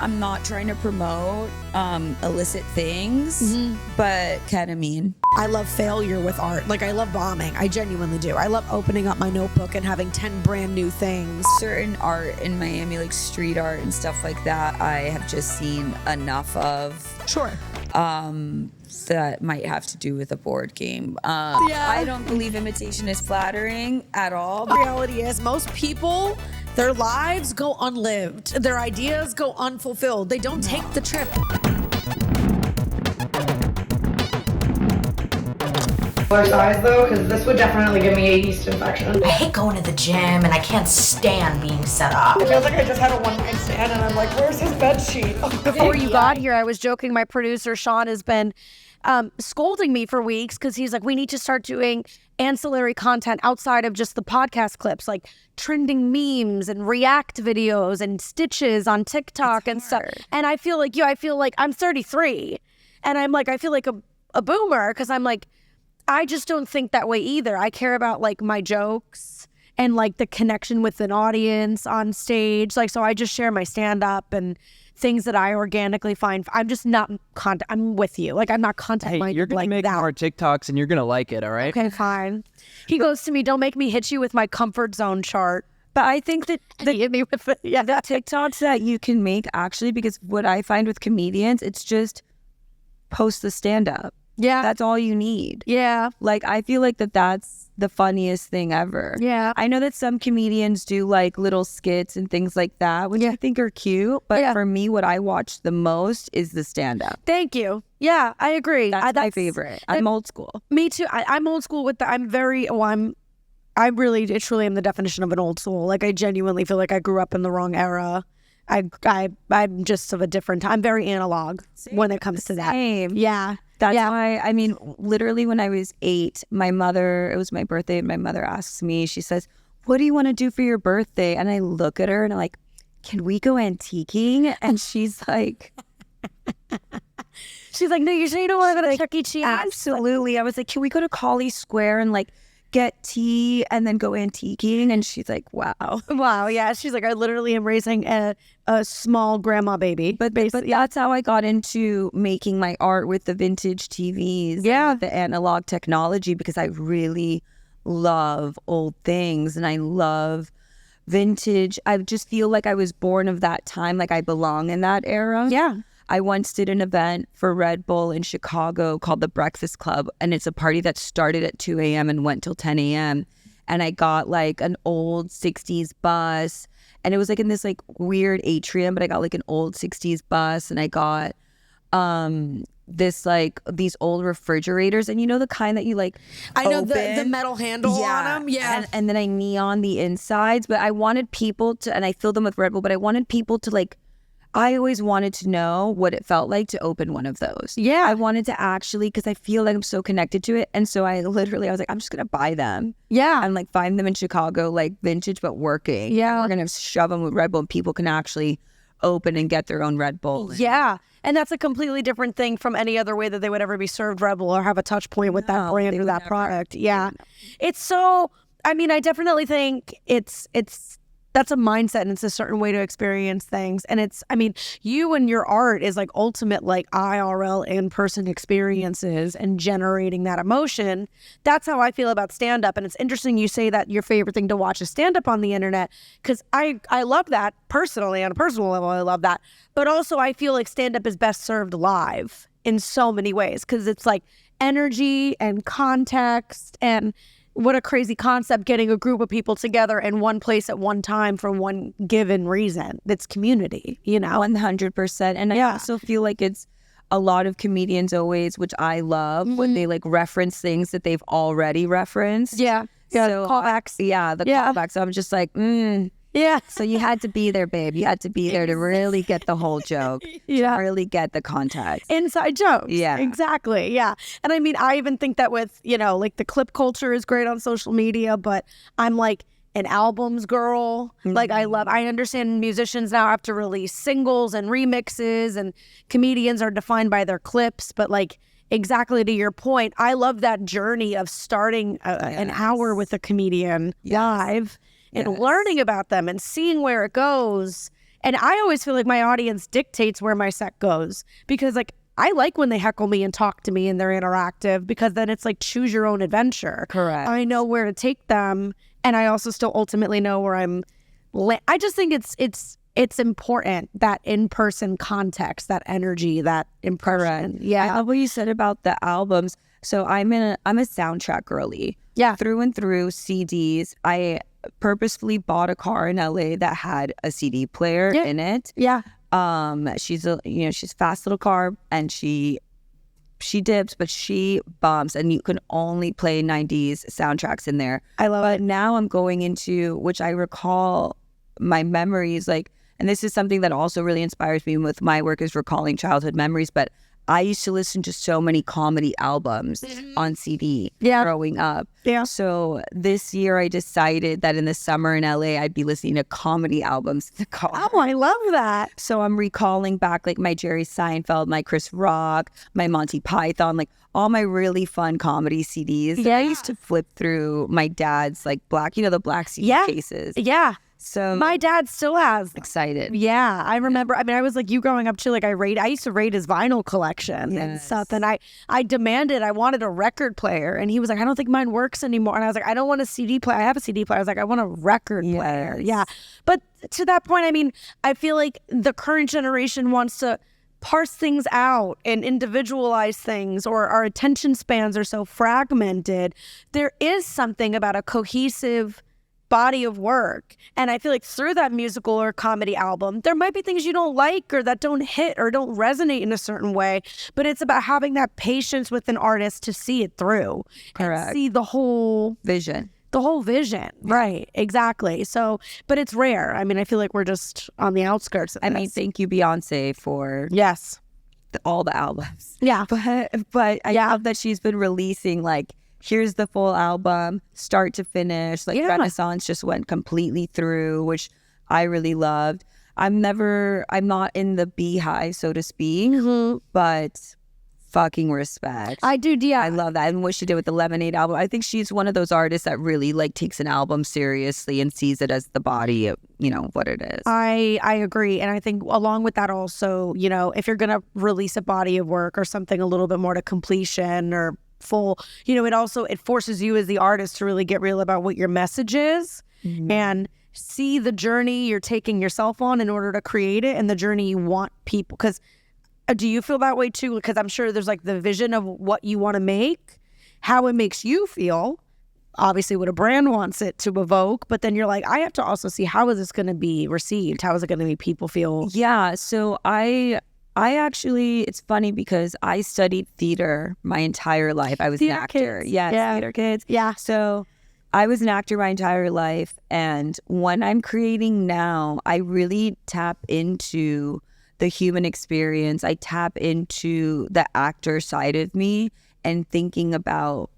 I'm not trying to promote illicit things, but ketamine. I love failure with art. Like, I love bombing. I genuinely do. I love opening up my notebook and having 10 brand new things. Certain art in Miami, like street art and stuff like that, I have just seen enough of. Sure. That might have to do with a board game. I don't believe imitation is flattering at all. The reality is most people, their lives go unlived. Their ideas go unfulfilled. They don't take the trip. Size though, because this would definitely give me a yeast infection. I hate going to the gym and I can't stand being set up. It feels like I just had a one-night stand and I'm like, where's his bed sheet? Before you got here, I was joking. My producer, Sean, has been scolding me for weeks because he's like, we need to start doing ancillary content outside of just the podcast clips, like trending memes and react videos and stitches on TikTok and stuff. And I feel like I'm 33 and I'm like, I feel like a boomer because I'm like, I just don't think that way either. I care about like my jokes and like the connection with an audience on stage. Like, so I just share my stand-up and things that I organically find. I'm just not I'm with you. Like, I'm not content minded. You're gonna make more TikToks and you're gonna like it, all right? Okay, fine. He goes to me, don't make me hit you with my comfort zone chart. But I think that The TikToks that you can make actually, because what I find with comedians, it's just post the stand-up. Yeah. That's all you need. Yeah. Like, I feel like that's the funniest thing ever. Yeah. I know that some comedians do like little skits and things like that, which I think are cute. But for me, what I watch the most is the stand-up. Thank you. Yeah, I agree. That's my favorite. I'm old school. Me too. I'm old school with I really truly am the definition of an old soul. Like, I genuinely feel like I grew up in the wrong era. I'm just of a different time. I'm very analog when it comes to that. Yeah. That's why, I mean, literally when I was 8, it was my birthday, and my mother asks me, she says, what do you want to do for your birthday? And I look at her and I'm like, can we go antiquing? And she's like, no, you sure you don't want to go to Chuck E. Cheese? Absolutely. I was like, can we go to Colley Square and like get tea and then go antiquing? And she's like, wow. Wow, yeah. She's like, I literally am raising a small grandma baby. But that's how I got into making my art with the vintage TVs. Yeah. The analog technology, because I really love old things and I love vintage. I just feel like I was born of that time. Like, I belong in that era. Yeah. I once did an event for Red Bull in Chicago called the Breakfast Club, and it's a party that started at 2 a.m. and went till 10 a.m. And I got like an old 60s bus, and it was like in this like weird atrium, but I got like an old 60s bus, and I got this like these old refrigerators, and you know the kind that you like I know open? the metal handle on them. Yeah. And then I neon the insides, but I wanted people to, and I filled them with Red Bull, but I wanted people to like, I always wanted to know what it felt like to open one of those. Yeah. I wanted to actually, because I feel like I'm so connected to it. And so I was like, I'm just going to buy them. Yeah. And like find them in Chicago, like vintage, but working. Yeah. We're going to shove them with Red Bull, and people can actually open and get their own Red Bull. Yeah. And that's a completely different thing from any other way that they would ever be served Red Bull or have a touch point with that brand or that product. Yeah. It's so, I mean, I definitely think that's a mindset, and it's a certain way to experience things. And it's, I mean, you and your art is like ultimate like IRL in-person experiences and generating that emotion. That's how I feel about stand-up. And it's interesting you say that your favorite thing to watch is stand-up on the internet, because I love that personally. On a personal level, I love that. But also I feel like stand-up is best served live in so many ways, because it's like energy and context, and what a crazy concept, getting a group of people together in one place at one time for one given reason. It's community, you know? 100%. And I also feel like it's a lot of comedians always, which I love, when they like reference things that they've already referenced. Yeah. So callbacks. Callbacks. So I'm just like, Yeah. So you had to be there, babe. You had to be there to really get the whole joke. Yeah. To really get the context. Inside jokes. Yeah. Exactly. Yeah. And I mean, I even think that with, you know, like the clip culture is great on social media, but I'm like an albums girl. Like I understand musicians now have to release singles and remixes, and comedians are defined by their clips, but like, exactly to your point, I love that journey of starting an hour with a comedian live and learning about them and seeing where it goes And I always feel like my audience dictates where my set goes, because like I like when they heckle me and talk to me and they're interactive, because then it's like choose your own adventure. Correct. I know where to take them, and I also still ultimately know where I'm. I just think it's important, that in-person context, that energy, that impression. Correct. Yeah. I love what you said about the albums. So I'm a soundtrack girly. Yeah. Through and through CDs. I purposefully bought a car in LA that had a CD player in it. Yeah. She's a fast little car, and she dips, but she bumps, and you can only play 90s soundtracks in there. I love But now I'm going into, which I recall my memories, like, and this is something that also really inspires me with my work, is recalling childhood memories. But I used to listen to so many comedy albums on CD growing up. Yeah. So this year I decided that in the summer in LA, I'd be listening to comedy albums in the car. Oh, I love that. So I'm recalling back like my Jerry Seinfeld, my Chris Rock, my Monty Python, like all my really fun comedy CDs. Yeah. I used to flip through my dad's like black, the black CD cases. Yeah. So My dad still has them. excited. Yeah, I remember. I mean, I was like you growing up too. Like I used to rate his vinyl collection and stuff. And I demanded, I wanted a record player, and he was like, I don't think mine works anymore. And I was like, I don't want a CD player. I have a CD player. I was like, I want a record player. Yeah. But to that point, I mean, I feel like the current generation wants to parse things out and individualize things, or our attention spans are so fragmented. There is something about a cohesive body of work, and I feel like through that musical or comedy album, there might be things you don't like or that don't hit or don't resonate in a certain way, but it's about having that patience with an artist to see it through. Correct. And see the whole Vision. vision. Right, exactly. So, but it's rare. I mean, I feel like we're just on the outskirts of I mean, thank you, Beyonce, for yes, all the albums. yeah, But I love that she's been releasing like, here's the full album, start to finish. Like Renaissance just went completely through, which I really loved. I'm not in the beehive, so to speak, but fucking respect. I do. Yeah, I love that. And what she did with the Lemonade album, I think she's one of those artists that really like takes an album seriously and sees it as the body of, what it is. I agree. And I think along with that also, if you're going to release a body of work or something a little bit more to completion or full, it forces you as the artist to really get real about what your message is and see the journey you're taking yourself on in order to create it, and the journey you want people. Because do you feel that way too? Because I'm sure there's like the vision of what you want to make, how it makes you feel, obviously what a brand wants it to evoke, but then you're like, I have to also see, how is this going to be received? How is it going to make people feel? Yeah. So I actually, it's funny because I studied theater my entire life. I was an actor. Kids. Yes, Yeah. theater kids. Yeah. So I was an actor my entire life. And when I'm creating now, I really tap into the human experience. I tap into the actor side of me and thinking about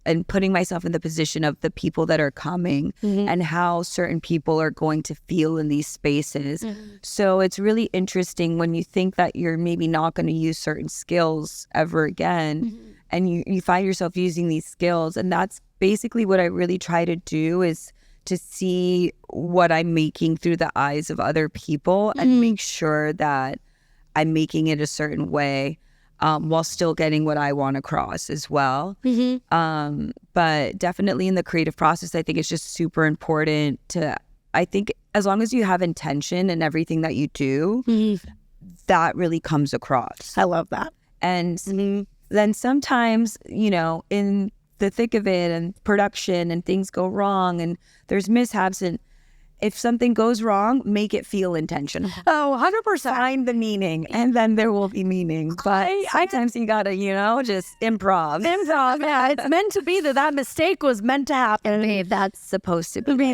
and putting myself in the position of the people that are coming and how certain people are going to feel in these spaces. So it's really interesting when you think that you're maybe not going to use certain skills ever again, and you find yourself using these skills. And that's basically what I really try to do, is to see what I'm making through the eyes of other people and make sure that I'm making it a certain way. While still getting what I want across as well. But definitely in the creative process, I think it's just super important I think as long as you have intention in everything that you do, that really comes across. I love that. And then sometimes, in the thick of it and production and things go wrong and there's mishaps, and if something goes wrong, make it feel intentional. Oh, 100%. Find the meaning, and then there will be meaning. But sometimes you gotta, just improv. Improv, yeah. It's meant to be that mistake was meant to happen. Babe, that's supposed to be.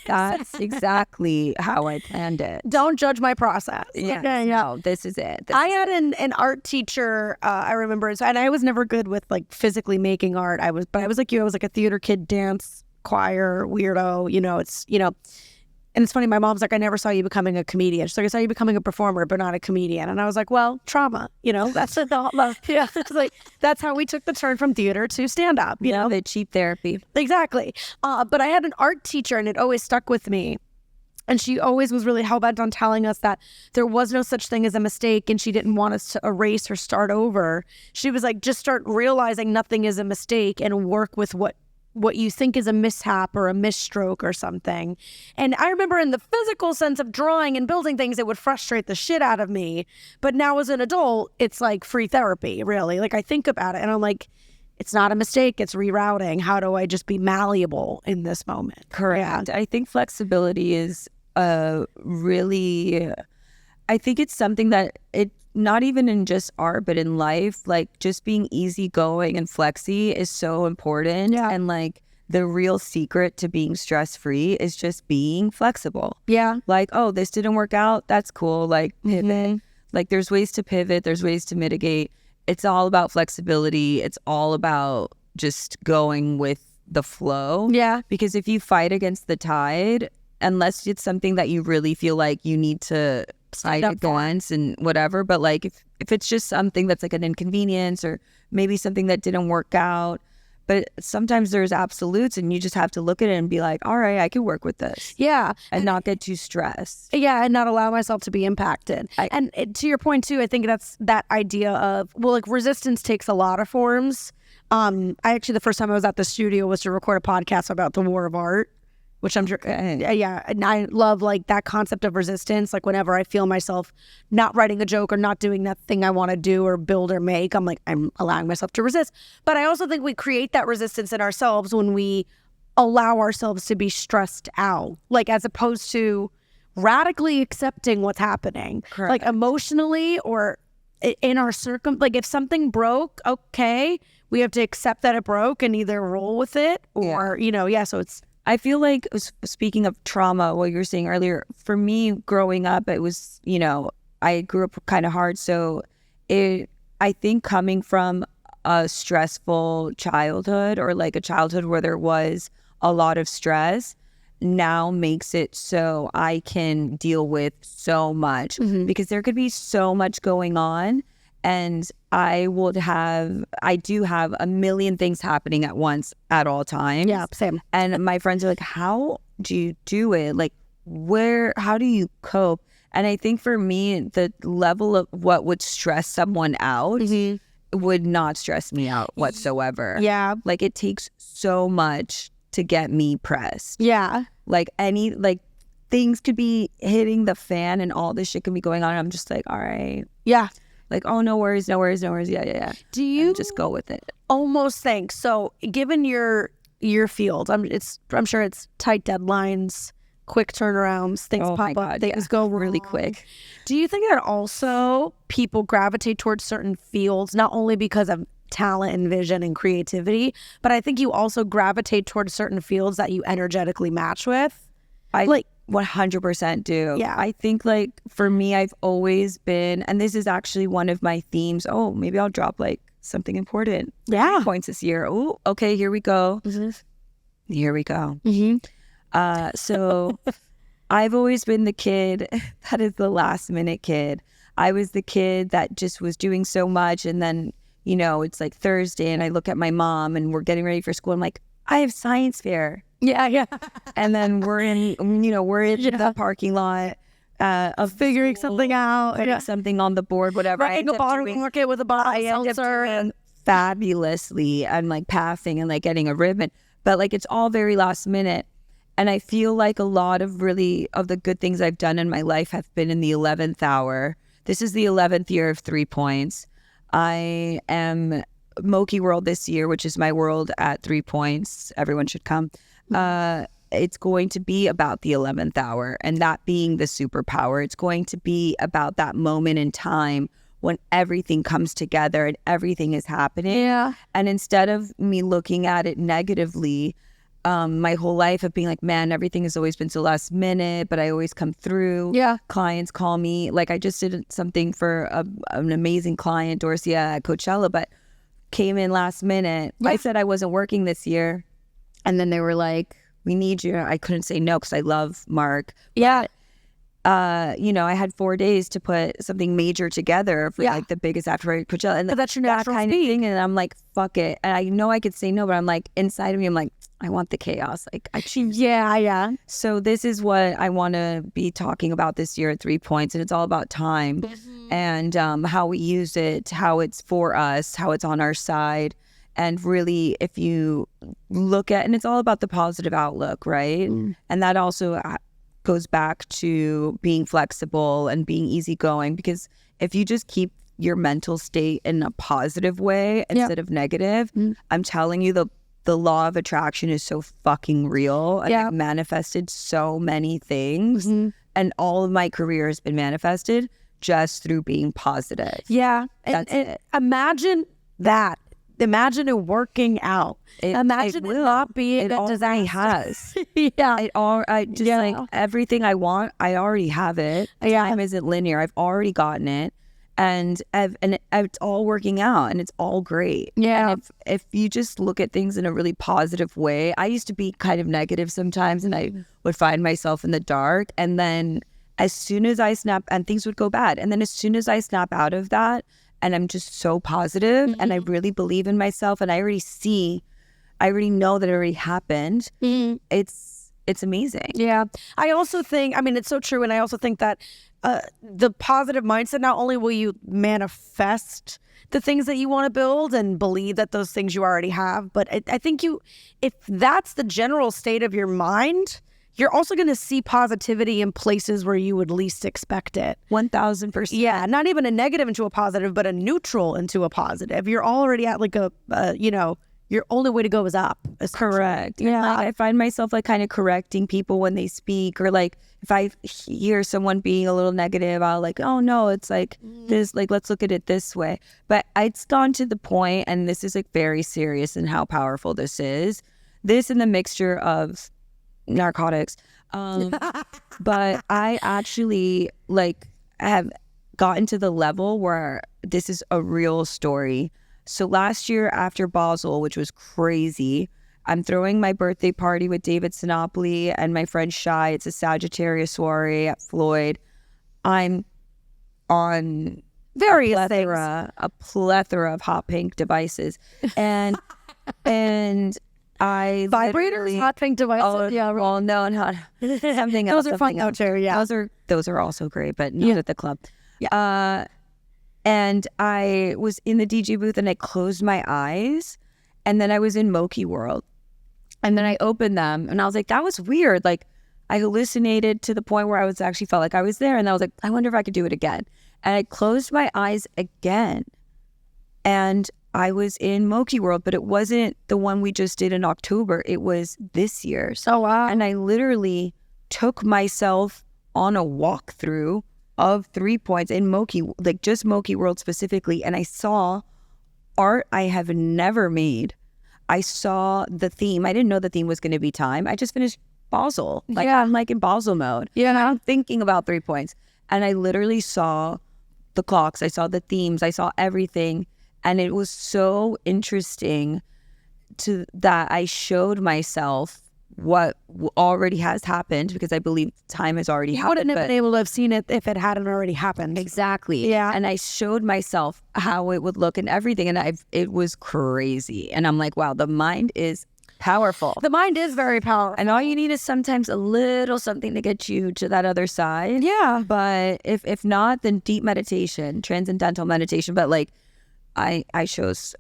That's exactly how I planned it. Don't judge my process. Yeah, Okay, no, this is it. I had an art teacher, I remember, and I was never good with like physically making art. I was like you, I was like a theater kid, dance, choir, weirdo, and it's funny, my mom's like, I never saw you becoming a comedian. She's like, I saw you becoming a performer, but not a comedian. And I was like, well, trauma, that's yeah. It's like, that's how we took the turn from theater to stand up, you know, the cheap therapy. Exactly. But I had an art teacher, and it always stuck with me. And she always was really hell-bent on telling us that there was no such thing as a mistake, and she didn't want us to erase or start over. She was like, just start realizing nothing is a mistake and work with what you think is a mishap or a misstroke or something. And I remember in the physical sense of drawing and building things, it would frustrate the shit out of me. But now as an adult, it's like free therapy, really. Like I think about it and I'm like, it's not a mistake, it's rerouting. How do I just be malleable in this moment? Correct. I think flexibility is really, I think it's something that it, not even in just art, but in life, like just being easygoing and flexy is so important. Yeah. And like the real secret to being stress-free is just being flexible. Yeah. Like, oh, this didn't work out. That's cool. Like pivot. Like there's ways to pivot. There's ways to mitigate. It's all about flexibility. It's all about just going with the flow. Yeah. Because if you fight against the tide, unless it's something that you really feel like you need to fight against and whatever, but like if it's just something that's like an inconvenience or maybe something that didn't work out, but sometimes there's absolutes and you just have to look at it and be like, all right, I can work with this. Yeah. And not get too stressed. Yeah, and not allow myself to be impacted. To your point too, I think that's that idea of, well, like resistance takes a lot of forms. I actually, the first time I was at the studio was to record a podcast about the war of art, which I'm sure, yeah, and I love like that concept of resistance. Like whenever I feel myself not writing a joke or not doing that thing I want to do or build or make, I'm like, I'm allowing myself to resist. But I also think we create that resistance in ourselves when we allow ourselves to be stressed out, like as opposed to radically accepting what's happening. Correct. Like emotionally or in our like if something broke, okay, we have to accept that it broke and either roll with it or, so it's, I feel like, speaking of trauma, what you were saying earlier, for me growing up, it was, I grew up kind of hard. So I think coming from a stressful childhood or like a childhood where there was a lot of stress now makes it so I can deal with so much because there could be so much going on. And I do have a million things happening at once at all times. Yeah, same. And my friends are like, how do you do it? Like, how do you cope? And I think for me, the level of what would stress someone out would not stress me out whatsoever. Yeah. Like, it takes so much to get me pressed. Yeah. Like, things could be hitting the fan and all this shit could be going on. I'm just like, all right. Yeah. Like, oh, no worries. Yeah. Do you and just go with it? Almost think so? Given your field, I'm sure it's tight deadlines, quick turnarounds, things pop up, things go really quick. Do you think that also people gravitate towards certain fields not only because of talent and vision and creativity, but I think you also gravitate towards certain fields that you energetically match with? I 100% do. Yeah. I think like for me, I've always been, and this is actually one of my themes. Oh, maybe I'll drop like something important. Yeah. Points this year. Oh, okay, here we go. Here we go. So I've always been the kid that is the last minute kid. I was the kid that just was doing so much. And then, it's like Thursday and I look at my mom and we're getting ready for school. I'm like, I have science fair. Yeah. And then we're in the parking lot of Figuring school, something out. putting something on the board, whatever. Writing a bottle market with a bottle of seltzer. And fabulously. I'm like passing and like getting a ribbon. But like it's all very last minute. And I feel like a lot of the good things I've done in my life have been in the 11th hour. This is the 11th year of 3 points. I am MOKI World this year, which is my world at 3 points. Everyone should come. It's going to be about the 11th hour and that being the superpower. It's going to be about that moment in time when everything comes together and everything is happening. Yeah. And instead of me looking at it negatively, my whole life of being like, man, everything has always been so last minute, but I always come through. Yeah. Clients call me. Like I just did something for an amazing client, Dorcia at Coachella, but came in last minute. Yeah. I said I wasn't working this year. And then they were like, we need you. I couldn't say no because I love Mark. Yeah. I had 4 days to put something major together for like the biggest after Coachella. And that's your that natural kind speed. of thing. And I'm like, fuck it. And I know I could say no, but I'm like, inside of me, I'm like, I want the chaos. Like I Yeah. So this is what I want to be talking about this year at 3 Points, and it's all about time and how we use it, how it's for us, how it's on our side, and really, if you look at, and it's all about the positive outlook, right? And that also goes back to being flexible and being easygoing, because if you just keep your mental state in a positive way instead of negative, I'm telling you, the law of attraction is so fucking real. And I've manifested so many things, and all of my career has been manifested just through being positive. Yeah. That's it. Imagine that. Imagine it working out. Imagine it not being it a already disaster. has. I just like everything I want, I already have it. Time isn't linear. I've already gotten it. And it's all working out, and it's all great. Yeah. And if you just look at things in a really positive way, I used to be kind of negative sometimes, and I would find myself in the dark. And then as soon as I snap, and things would go bad. And then as soon as I snap out of that, and I'm just so positive, and I really believe in myself, and I already know that it already happened. It's amazing. Yeah. I also think, I mean, it's so true. And I also think that the positive mindset, not only will you manifest the things that you want to build and believe that those things you already have, but I think if that's the general state of your mind, you're also going to see positivity in places where you would least expect it. 1000%. Yeah. Not even a negative into a positive, but a neutral into a positive. You're already at like your only way to go is up. Correct. Yeah. Like, I find myself like kind of correcting people when they speak, or like if I hear someone being a little negative, I'll like, oh no, it's like this, like, let's look at it this way. But it's gone to the point, and this is like very serious in how powerful this is. This and the mixture of narcotics. But I actually like have gotten to the level where this is a real story. So last year after Basel, which was crazy, I'm throwing my birthday party with David Sinopoli and my friend Shy. It's a Sagittarius soiree at Floyd. I'm on various a plethora of hot pink devices, and I vibrators, hot pink devices. Oh, yeah, well, no, not something else. Those are fun out there. Yeah, those are also great, but not at the club. Yeah. And I was in the DJ booth, and I closed my eyes, and then I was in MOKI world, and then I opened them, and I was like, that was weird. Like, I hallucinated to the point where I was actually felt like I was there, and I was like, I wonder if I could do it again. And I closed my eyes again, and I was in MOKI world, but it wasn't the one we just did in October. It was this year. So wow. And I literally took myself on a walkthrough of 3 Points in MOKI, like just MOKI world specifically. And I saw art I have never made. I saw the theme. I didn't know the theme was going to be time. I just finished Basel. Like, I'm like in Basel mode. Yeah. I'm thinking about 3 Points. And I literally saw the clocks. I saw the themes. I saw everything. And it was so interesting that I showed myself what already has happened, because I believe time has already happened. You wouldn't have been able to have seen it if it hadn't already happened. Exactly. Yeah. And I showed myself how it would look and everything. And it was crazy. And I'm like, wow, the mind is powerful. The mind is very powerful. And all you need is sometimes a little something to get you to that other side. Yeah. But if not, then deep meditation, transcendental meditation. But like, I chose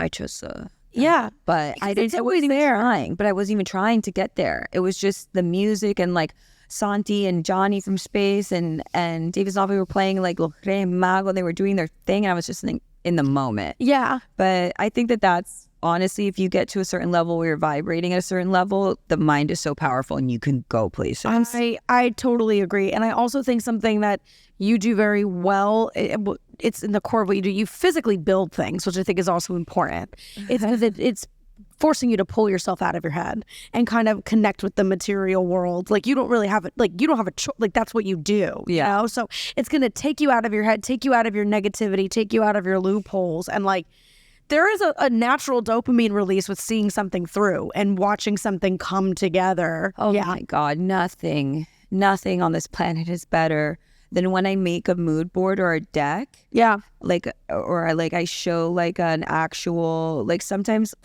yeah, but I wasn't even trying. But I wasn't even trying to get there. It was just the music, and like Santi and Johnny from Space and David Zombie were playing like Lo Re Mago. They were doing their thing, and I was just in the moment. Yeah. But I think that's honestly, if you get to a certain level where you're vibrating at a certain level, the mind is so powerful, and you can go places. I totally agree, and I also think something that you do very well. It's in the core of what you do. You physically build things, which I think is also important. It's forcing you to pull yourself out of your head and kind of connect with the material world. Like, you don't really have it. Like, you don't have a choice. Like, that's what you do. Yeah. You know? So it's going to take you out of your head, take you out of your negativity, take you out of your loopholes. And like, there is a natural dopamine release with seeing something through and watching something come together. Oh my God, nothing on this planet is better than when I make a mood board or a deck. Yeah. Like, or like I show like an actual, like sometimes,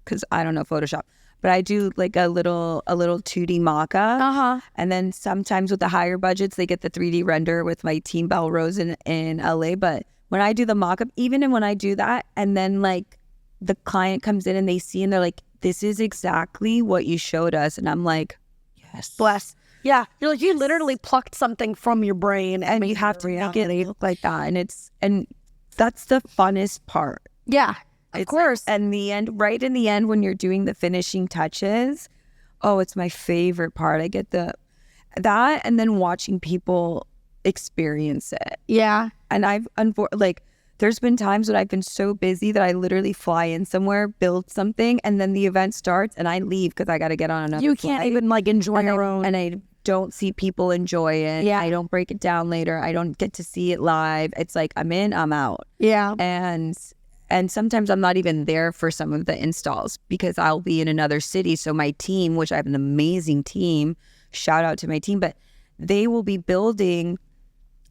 because I don't know Photoshop, but I do like a little 2D maca. And then sometimes with the higher budgets, they get the 3D render with my team Bell Rose in LA. But when I do the mock-up, even when I do that, and then like the client comes in and they see and they're like, this is exactly what you showed us. And I'm like, yes. Bless. Yeah. You're like, you literally plucked something from your brain and you have to make it look like that. And that's the funnest part. Yeah. Of course. And the end, right in the end, when you're doing the finishing touches, oh, it's my favorite part. I get that, and then watching people experience it. Yeah. And there's been times when I've been so busy that I literally fly in somewhere, build something, and then the event starts, and I leave because I got to get on another. You can't even like enjoy your own. And I don't see people enjoy it. Yeah. I don't break it down later. I don't get to see it live. It's like I'm in, I'm out. Yeah. And sometimes I'm not even there for some of the installs because I'll be in another city. So my team, which I have an amazing team, shout out to my team, but they will be building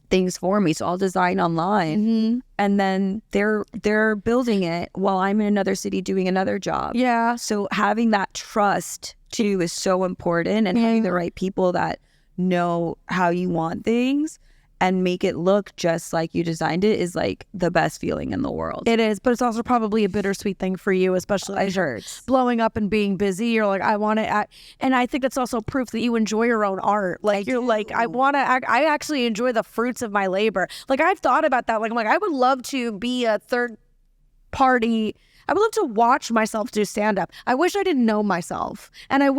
things for me. So I'll design online and then they're building it while I'm in another city doing another job. Yeah. So having that trust too is so important, and having the right people that know how you want things and make it look just like you designed it is like the best feeling in the world. It is, but it's also probably a bittersweet thing for you, especially blowing up and being busy. You're like, I want to, and I think that's also proof that you enjoy your own art. Like you're like, I actually enjoy the fruits of my labor. Like I've thought about that. Like I'm like, I would love to be a third party. I would love to watch myself do stand-up. I wish I didn't know myself. And I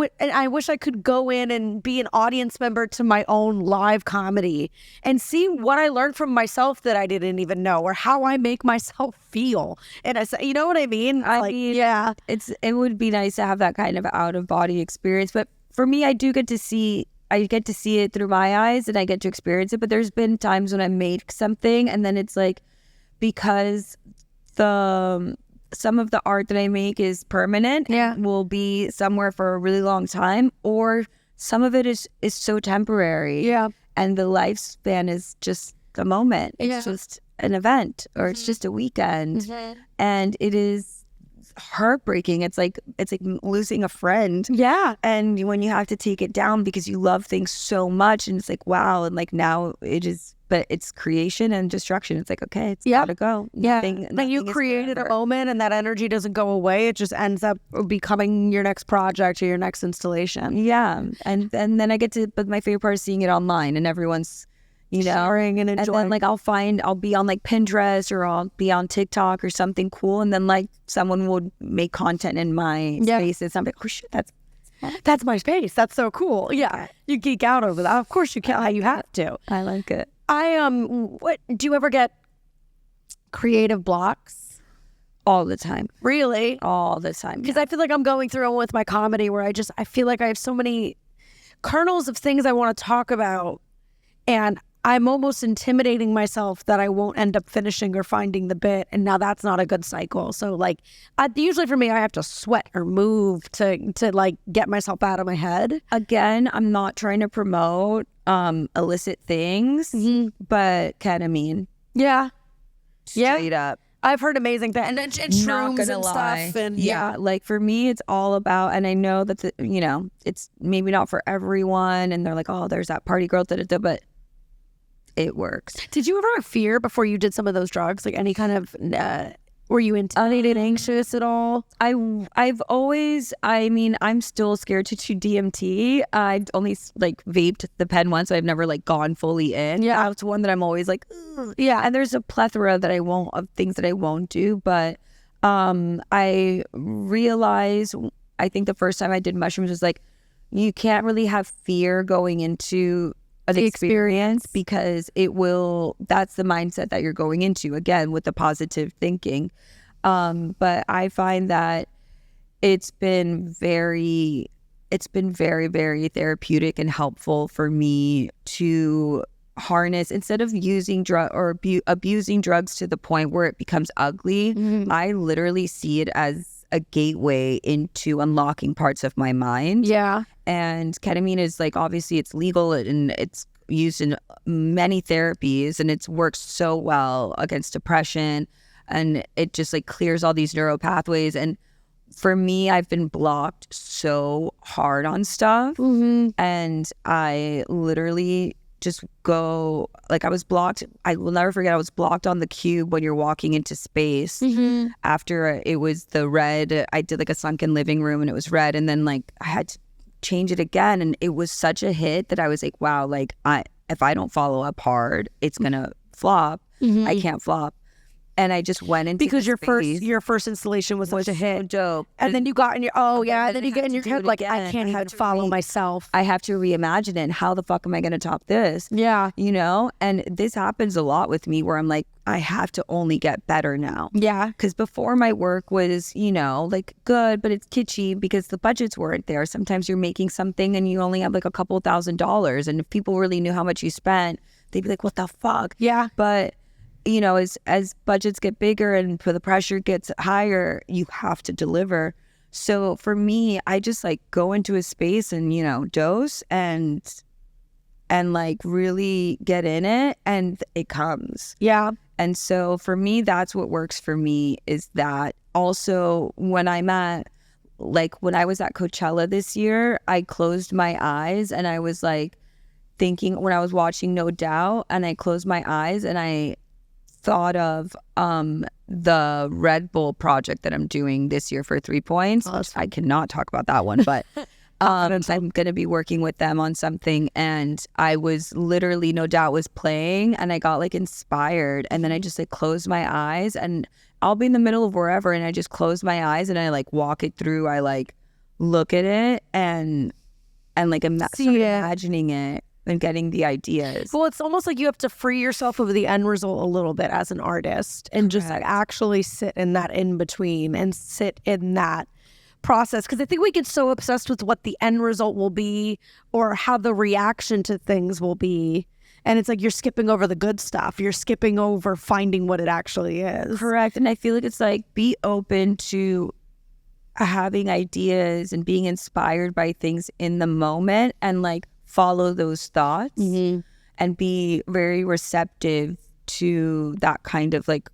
wish I could go in and be an audience member to my own live comedy and see what I learned from myself that I didn't even know, or how I make myself feel. And you know what I mean? Yeah. It would be nice to have that kind of out-of-body experience. But for me, I get to see it through my eyes and I get to experience it. But there's been times when I make something and then it's like, because some of the art that I make is permanent, will be somewhere for a really long time, or some of it is so temporary. Yeah. And the lifespan is just a moment. It's just an event, or it's just a weekend. And it is heartbreaking. It's like losing a friend. Yeah. And when you have to take it down because you love things so much, and it's like, wow, and like now it is, but it's creation and destruction. It's like, okay, it's gotta go. Then you created a moment and that energy doesn't go away. It just ends up becoming your next project or your next installation. Yeah. And then I get to, but my favorite part is seeing it online and everyone's, sharing and enjoying. And then like I'll be on like Pinterest or I'll be on TikTok or something cool. And then like someone would make content in my spaces. I'm like, oh shit, that's my space. That's so cool. Yeah. You geek out over that. Of course you can. You have to. I like it. What do you ever get creative blocks? All the time. Really? All the time. Because I feel like I'm going through one with my comedy where I feel like I have so many kernels of things I want to talk about, and I'm almost intimidating myself that I won't end up finishing or finding the bit, and now that's not a good cycle. So like, usually for me, I have to sweat or move to like get myself out of my head. Again, I'm not trying to promote illicit things, but ketamine. Yeah. Straight up. I've heard amazing things, and shrooms and stuff. And yeah, like for me, it's all about, and I know that it's maybe not for everyone, and they're like, oh, there's that party girl, but it works. Did you ever have fear before you did some of those drugs? Like any kind of, were you intimidated, anxious at all? I've always, I'm still scared to do DMT. I've only like vaped the pen once, so I've never like gone fully in. Yeah. That's one that I'm always like, ugh. Yeah. And there's a plethora of things that I won't do. But I realized, I think the first time I did mushrooms was like, you can't really have fear going into the experience because that's the mindset that you're going into, again, with the positive thinking. But I find that it's been very, very therapeutic and helpful for me to harness, instead of using abusing drugs to the point where it becomes ugly. I literally see it as a gateway into unlocking parts of my mind. Yeah. And ketamine is like, obviously it's legal and it's used in many therapies, and it's works so well against depression, and it just like clears all these neural pathways. And for me, I've been blocked so hard on stuff. And I literally just go, like, I was blocked. I will never forget, I was blocked on the cube when you're walking into space. After it was the red, I did like a sunken living room and it was red. And then like I had to change it again. And it was such a hit that I was like, wow, like if I don't follow up hard, it's going to flop. I can't flop. And I just went into because your space. first installation was such a hit. So dope. And then you got in your then you get in your do head it like, again. I can't even follow myself. I have to reimagine it. And how the fuck am I going to top this? Yeah. You know? And this happens a lot with me where I'm like, I have to only get better now. Yeah. Because before my work was, you know, like good, but it's kitschy because the budgets weren't there. Sometimes you're making something and you only have like a couple $1,000s. And if people really knew how much you spent, they'd be like, what the fuck? Yeah. But you know, as budgets get bigger and the pressure gets higher, you have to deliver. So for me, I just like go into a space and, you know, dose and like really get in it and it comes. Yeah. And so for me, that's what works for me is that. Also, when I was at Coachella this year, I closed my eyes and I was like thinking when I was watching No Doubt and I closed my eyes and I thought of the Red Bull project that I'm doing this year for 3 Points. I cannot talk about that one, but I'm going to be working with them on something. And I was literally, No Doubt was playing and I got like inspired. And then I just like closed my eyes and I'll be in the middle of wherever and I just close my eyes and I like walk it through. I like look at it and like imagining it. And getting the ideas. Well, it's almost like you have to free yourself of the end result a little bit as an artist and just like actually sit in that in between and sit in that process. Because I think we get so obsessed with what the end result will be or how the reaction to things will be. And it's like you're skipping over the good stuff. You're skipping over finding what it actually is. Correct. And I feel like it's like be open to having ideas and being inspired by things in the moment and like follow those thoughts and be very receptive to that kind of like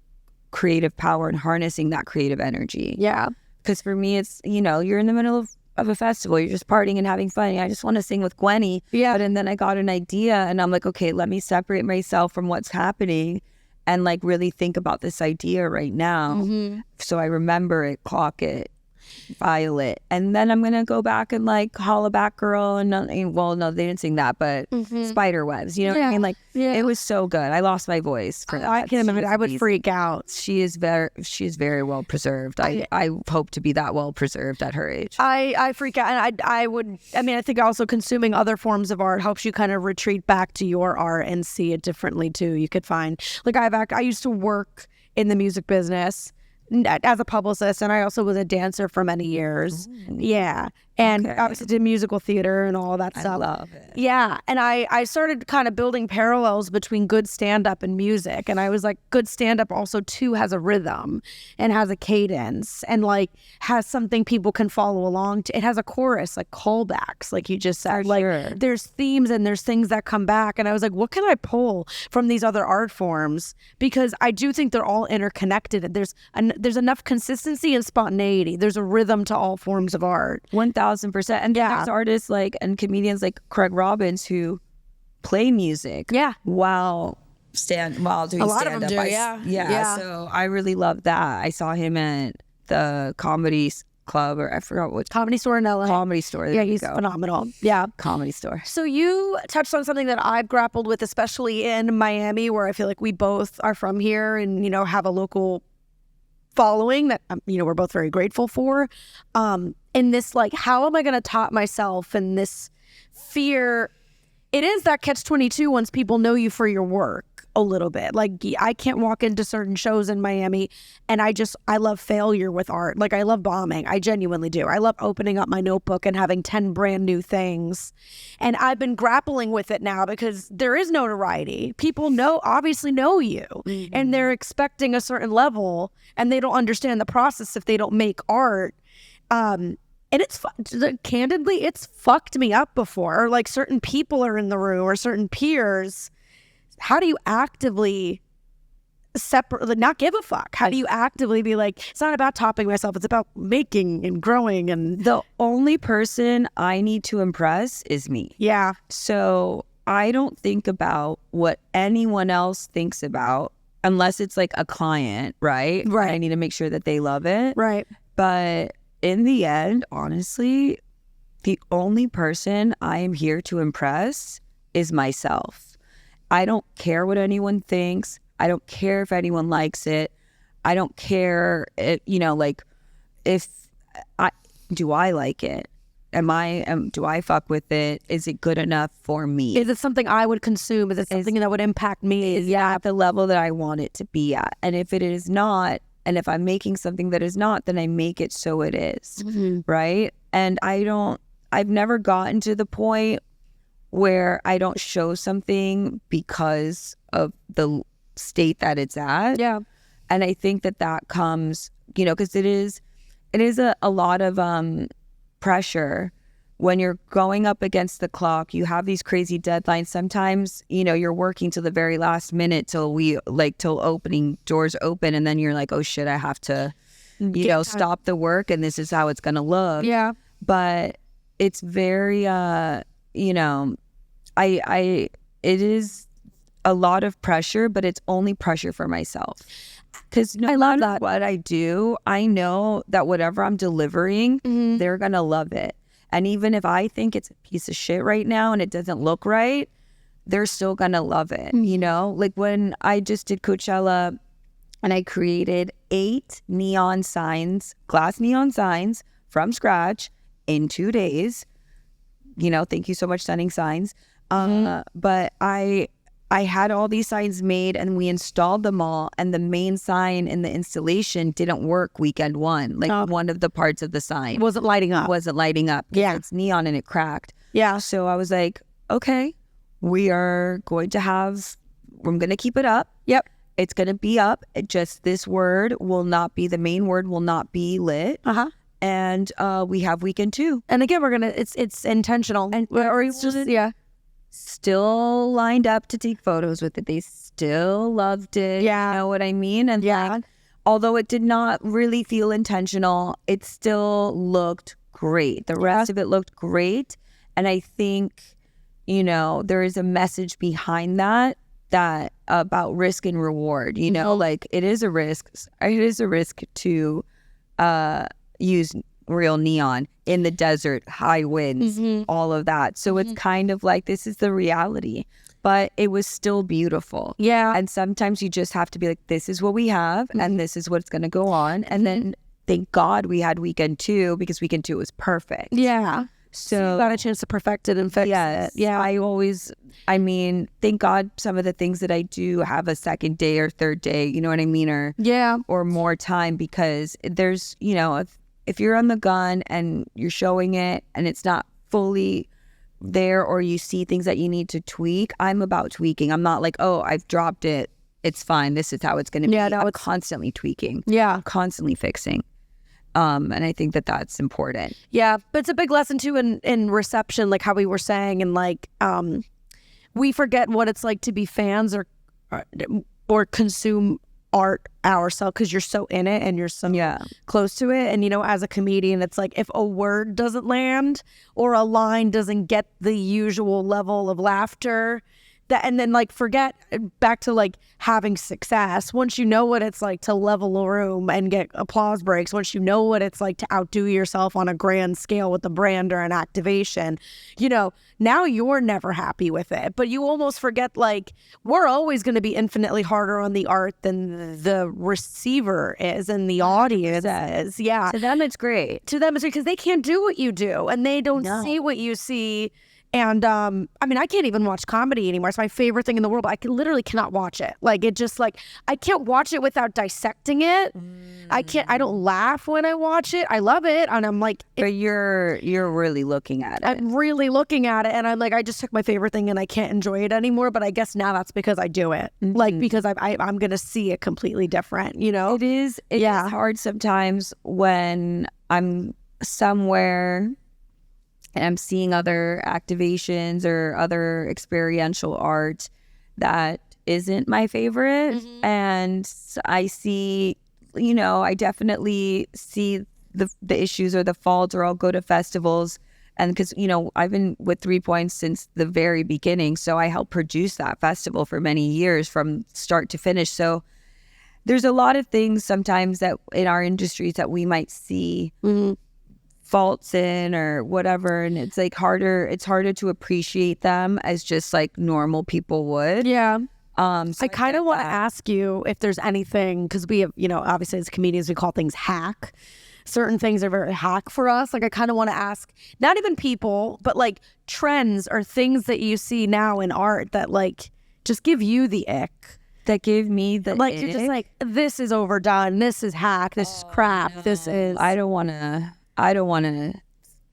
creative power and harnessing that creative energy. Yeah. Because for me, it's, you know, you're in the middle of a festival, you're just partying and having fun. I just want to sing with Gwenny. Yeah. And then I got an idea and I'm like, okay, let me separate myself from what's happening and like really think about this idea right now. So I remember it, clock it, file it, and then I'm gonna go back and like holla back girl and well no they didn't sing that but spider webs, you know what I mean, like it was so good. I lost my voice for that. I can imagine. I would freak out. She is very well preserved. I hope to be that well preserved at her age. I freak out and I think also consuming other forms of art helps you kind of retreat back to your art and see it differently too. You could find like I used to work in the music business as a publicist, and I also was a dancer for many years. Yeah. And obviously did musical theater and all that stuff. I love it. Yeah. And I started kind of building parallels between good stand-up and music. And I was like, good stand-up also too has a rhythm and has a cadence and like has something people can follow along to. It has a chorus, like callbacks, like you just said. Like there's themes and there's things that come back. And I was like, what can I pull from these other art forms? Because I do think they're all interconnected. There's enough consistency and spontaneity. There's a rhythm to all forms of art. 1,000%. And there's artists like and comedians like Craig Robbins who play music while doing stand-up. A lot of them do, yeah. So I really love that. I saw him at the Comedy Club, or I forgot what. Comedy Store in LA. Comedy Store. Yeah, he's phenomenal. Yeah. Comedy Store. So you touched on something that I've grappled with, especially in Miami, where I feel like we both are from here and, you know, have a local following that, you know, we're both very grateful for. In this, like, how am I going to top myself? And this fear, it is that catch-22 once people know you for your work a little bit. Like, I can't walk into certain shows in Miami and I love failure with art. Like, I love bombing. I genuinely do. I love opening up my notebook and having 10 brand new things. And I've been grappling with it now because there is notoriety. People obviously know you, and they're expecting a certain level, and they don't understand the process if they don't make art. And it's candidly, it's fucked me up before. Or like certain people are in the room or certain peers. How do you actively separate, like, not give a fuck? How do you actively be like, it's not about topping myself, it's about making and growing? And The only person I need to impress is me. yeah. So I don't think about what anyone else thinks about unless it's like a client, right? Right. I need to make sure that they love it. Right. But in the end, honestly, the only person I am here to impress is myself. I don't care what anyone thinks. I don't care if anyone likes it. I don't care, if, do I like it? Do I fuck with it? Is it good enough for me? Is it something I would consume? Is it something that would impact me? Is at the level that I want it to be at? And if it is not, and if I'm making something that is not, then I make it so it is, right? And I've never gotten to the point where I don't show something because of the state that it's at. Yeah. And I think that comes, because it is a lot of pressure when you're going up against the clock. You have these crazy deadlines. Sometimes, you're working till the very last minute till opening doors open. And then you're like, oh shit, I have to, stop the work and this is how it's going to look. Yeah. But it's very, it is a lot of pressure, but it's only pressure for myself. Because I love that. What I do, I know that whatever I'm delivering, they're going to love it. And even if I think it's a piece of shit right now and it doesn't look right, they're still going to love it. Like when I just did Coachella and I created 8 neon signs, glass neon signs from scratch in 2 days. Thank you so much, Stunning Signs. But I had all these signs made and we installed them all, and the main sign in the installation didn't work weekend one. Like one of the parts of the sign Wasn't lighting up. Yeah. It's neon and it cracked. Yeah. So I was like, okay, we're going to keep it up. Yep. It's going to be up. Just this word will not be, the main word will not be lit. And we have weekend 2. And again, it's intentional. Or it's just, yeah. Still lined up to take photos with it. They still loved it. Yeah. You know what I mean? And although it did not really feel intentional, it still looked great. The rest of it looked great. And I think, there is a message behind that about risk and reward, like it is a risk. It is a risk to use real neon in the desert, high winds, all of that. So it's kind of like, this is the reality, but it was still beautiful. Yeah. And sometimes you just have to be like, this is what we have and this is what's going to go on. And then thank God we had weekend 2 because weekend 2 was perfect. Yeah. So you got a chance to perfect it and fix it. Yeah. Thank God some of the things that I do have a second day or third day, you know what I mean? Or more time, because there's, if you're on the gun and you're showing it and it's not fully there, or you see things that you need to tweak, I'm about tweaking. I'm not like, oh, I've dropped it, it's fine, this is how it's going to be. I'm constantly tweaking. Yeah. Constantly fixing. And I think that that's important. Yeah. But it's a big lesson too in reception, like how we were saying, and like we forget what it's like to be fans or consume art ourselves because you're so in it and you're so close to it. And as a comedian, it's like if a word doesn't land or a line doesn't get the usual level of laughter, and then like forget back to like having success. Once you know what it's like to level a room and get applause breaks, once you know what it's like to outdo yourself on a grand scale with a brand or an activation, now you're never happy with it. But you almost forget, like, we're always going to be infinitely harder on the art than the receiver is and the audience is. Yeah. To them, it's great. To them, it's great because they can't do what you do and they don't see what you see. And I can't even watch comedy anymore. It's my favorite thing in the world, but I literally cannot watch it. Like, it just like, I can't watch it without dissecting it. I don't laugh when I watch it. I love it. And I'm like, but you're really looking at it. I'm really looking at it. And I'm like, I just took my favorite thing and I can't enjoy it anymore. But I guess now that's because I do it. Like, because I'm going to see it completely different, It is hard sometimes when I'm somewhere and I'm seeing other activations or other experiential art that isn't my favorite. And I see, I definitely see the issues or the faults, or I'll go to festivals. And because, I've been with 3 Points since the very beginning. So I helped produce that festival for many years from start to finish. So there's a lot of things sometimes that in our industries that we might see faults in or whatever. And it's like it's harder to appreciate them as just like normal people would. Yeah. So I kind of want to ask you if there's anything, because we have, obviously as comedians, we call things hack. Certain things are very hack for us. Like I kind of want to ask, not even people, but like trends or things that you see now in art that like just give you the ick. That gave me the Like ick. you're just like, this is overdone. This is hack. This is crap. This is. I don't want to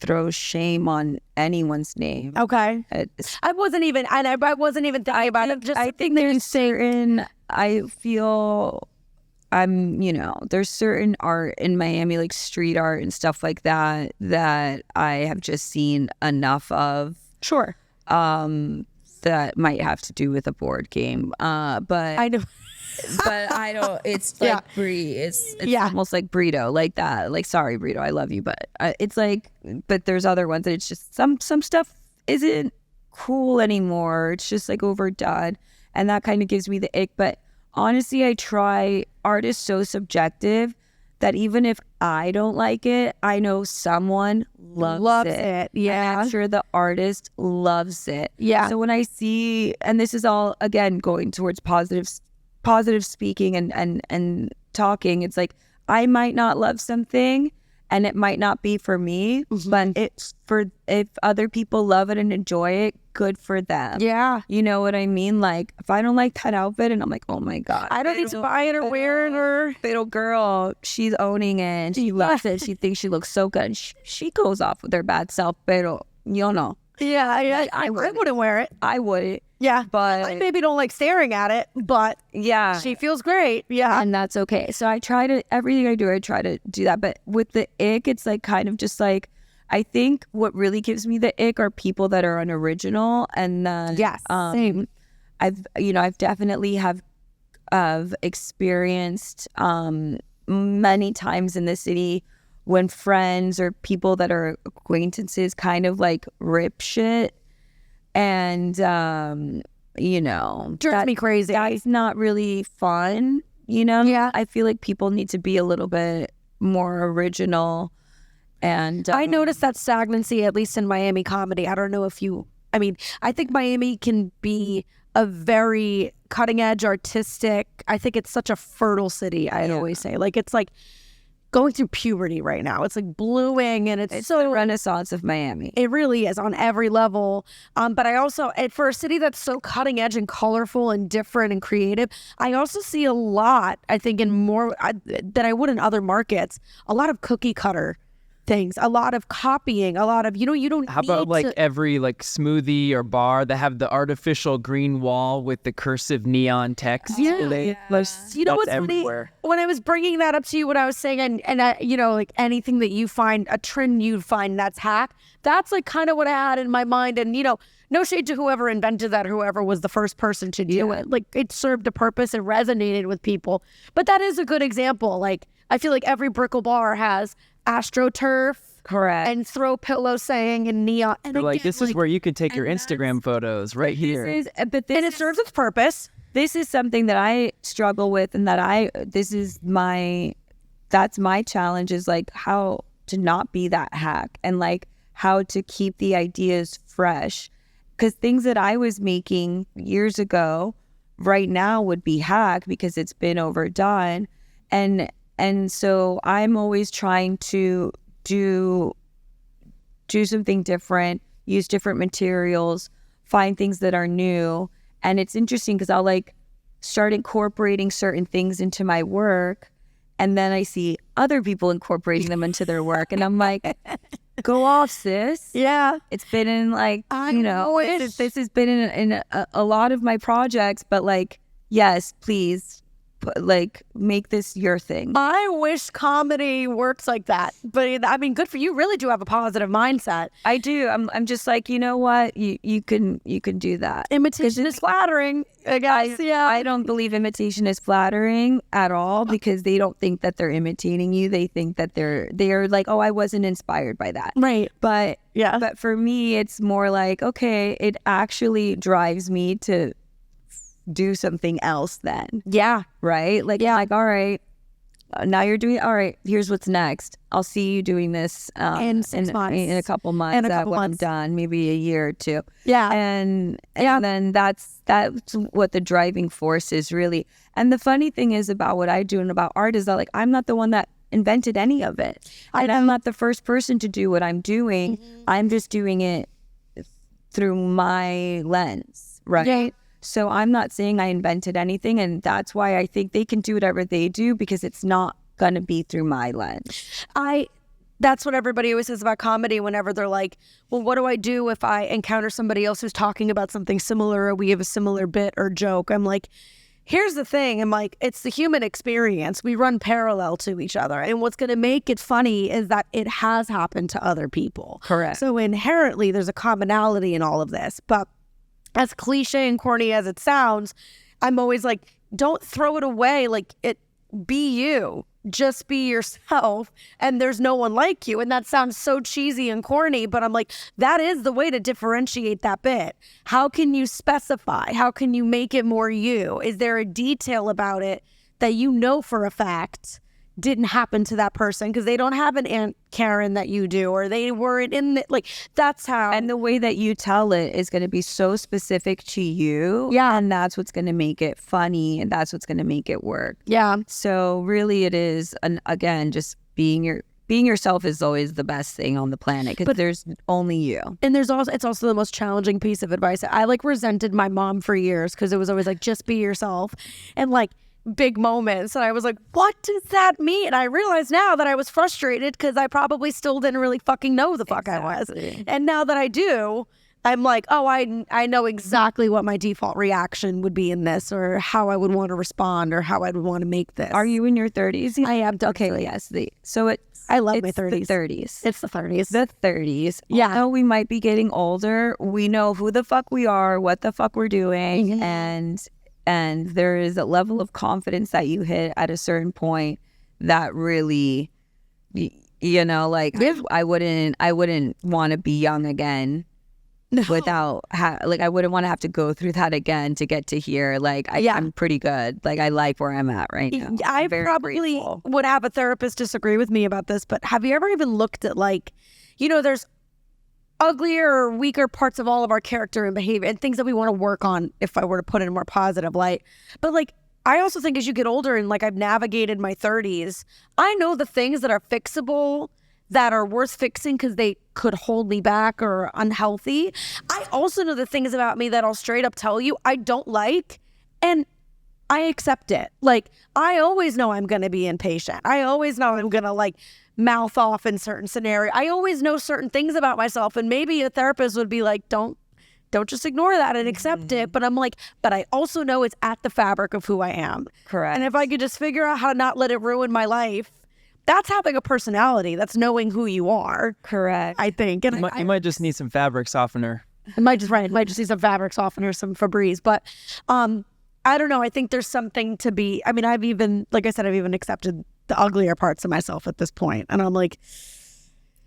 throw shame on anyone's name. Okay. I wasn't even thinking about it. I think there's certain, I feel there's certain art in Miami, like street art and stuff like that I have just seen enough of. Sure. That might have to do with a board game. But I know. But I don't, it's like it's almost like burrito, like that. Like, sorry, burrito, I love you. But it's like, but there's other ones that it's just some stuff isn't cool anymore. It's just like overdone. And that kind of gives me the ick. But honestly, art is so subjective that even if I don't like it, I know someone loves it. Yeah. And I'm sure the artist loves it. Yeah. So when I see, and this is all, again, going towards positive speaking and talking, it's like, I might not love something and it might not be for me, but if other people love it and enjoy it, good for them. Yeah. You know what I mean? Like, if I don't like that outfit and I'm like, oh my God, I don't need to buy it or wear it or. Little girl, she's owning it and she loves it. She thinks she looks so good. And she goes off with her bad self, pero Yeah, I wouldn't wear it. I wouldn't. Yeah, but I maybe don't like staring at it, but yeah, she feels great. Yeah, and that's okay. So I try to, everything I do, I try to do that. But with the ick, it's like kind of just like, I think what really gives me the ick are people that are unoriginal. And then same. I've definitely have experienced many times in the city when friends or people that are acquaintances kind of like rip shit. And drives me crazy. That's not really fun, Yeah. I feel like people need to be a little bit more original. And I noticed that stagnancy, at least in Miami comedy. I don't know if I think Miami can be a very cutting edge, artistic. I think it's such a fertile city. I'd always say, like, it's like going through puberty right now. It's like blooming, and it's so the renaissance of Miami. It really is on every level. But I also, for a city that's so cutting edge and colorful and different and creative, I also see a lot, I think, in more than I would in other markets, a lot of cookie cutter things, a lot of copying, a lot of, you don't How about need like to... every like smoothie or bar that have the artificial green wall with the cursive neon text? Yeah. Like, You know what's everywhere. funny? When I was bringing that up to you, what I was saying, and like anything that you find, a trend you find that's hack, that's like kind of what I had in my mind. And, no shade to whoever invented that, whoever was the first person to do it. Like, it served a purpose and resonated with people. But that is a good example. Like, I feel like every brickle bar has AstroTurf. Correct. And throw pillow saying and neon. And They're like, this is where you can take your Instagram photos right here. and it serves its purpose. This is something that I struggle with, and that's my challenge, is like how to not be that hack and like how to keep the ideas fresh. Because things that I was making years ago right now would be hack because it's been overdone. And so I'm always trying to do something different, use different materials, find things that are new. And it's interesting because I'll like start incorporating certain things into my work, and then I see other people incorporating them into their work, and I'm like, go off, sis. Yeah. It's been in like, this has been in a lot of my projects, but like, yes, please make this your thing. I wish comedy works like that. But I mean, good for you. Really do have a positive mindset. I do. I'm just like, you know what? You can do that. Imitation is flattering, I guess. I don't believe imitation is flattering at all, because they don't think that they're imitating you. They think that they're like, oh, I wasn't inspired by that. Right. But yeah. But for me, it's more like, okay, it actually drives me to do something else then. Yeah. Right? Like, yeah. Like, all right, now you're doing, all right, here's what's next. I'll see you doing this in 6 months. In a couple months. In a couple months. I'm done, maybe a year or two. Yeah. And then that's what the driving force is really. And the funny thing is about what I do and about art is that, like, I'm not the one that invented any of it. And I'm not the first person to do what I'm doing. Mm-hmm. I'm just doing it through my lens, right? Yeah. So I'm not saying I invented anything, and that's why I think they can do whatever they do, because it's not going to be through my lens. That's what everybody always says about comedy whenever they're like, well, what do I do if I encounter somebody else who's talking about something similar, or we have a similar bit or joke? I'm like, here's the thing. I'm like, it's the human experience. We run parallel to each other. And what's going to make it funny is that it has happened to other people. Correct. So inherently, there's a commonality in all of this. But as cliche and corny as it sounds, I'm always like, don't throw it away. Like, be you. Just be yourself, and there's no one like you. And that sounds so cheesy and corny, but I'm like, that is the way to differentiate that bit. How can you specify? How can you make it more you? Is there a detail about it that you know for a fact didn't happen to that person because they don't have an Aunt Karen that you do, or they weren't in the, like, that's how. And the way that you tell it is going to be so specific to you. Yeah. And that's what's going to make it funny, and that's what's going to make it work. Yeah. So really it is, again, just being yourself is always the best thing on the planet, because there's only you. And it's also the most challenging piece of advice. I resented my mom for years because it was always like, just be yourself. And like, big moments, and I was like, what does that mean? And I realize now that I was frustrated because I probably still didn't really fucking know the fuck I was. And now that I do, I'm like, oh, I know exactly what my default reaction would be in this, or how I would want to respond, or how I would want to make this. Are you in your 30s? I am. Okay, yes. I love my 30s. The 30s. It's the 30s. The 30s. Yeah. Although we might be getting older, we know who the fuck we are, what the fuck we're doing, mm-hmm. and there is a level of confidence that you hit at a certain point that really, like, I wouldn't want to be young again. No. Without I wouldn't want to have to go through that again to get to here. Like, I'm pretty good. Like, I like where I'm at right now. I probably would have a therapist disagree with me about this, but have you ever even looked at, like, there's uglier or weaker parts of all of our character and behavior and things that we want to work on, if I were to put it in a more positive light. But like, I also think as you get older, and like, I've navigated my 30s, I know the things that are fixable, that are worth fixing because they could hold me back or are unhealthy. I also know the things about me that I'll straight up tell you I don't like, and I accept it. Like, I always know I'm going to be impatient. I always know I'm going to, like, mouth off in certain scenarios. I always know certain things about myself, and maybe a therapist would be like, don't just ignore that and accept it. But I'm like, but I also know it's at the fabric of who I am. Correct. And if I could just figure out how to not let it ruin my life, that's having a personality. That's knowing who you are. Correct. I think. And you might just need some fabric softener. It might just need some fabric softener, some Febreze. But I don't know. I think there's something to be. I mean, I've even accepted the uglier parts of myself at this point, and I'm like,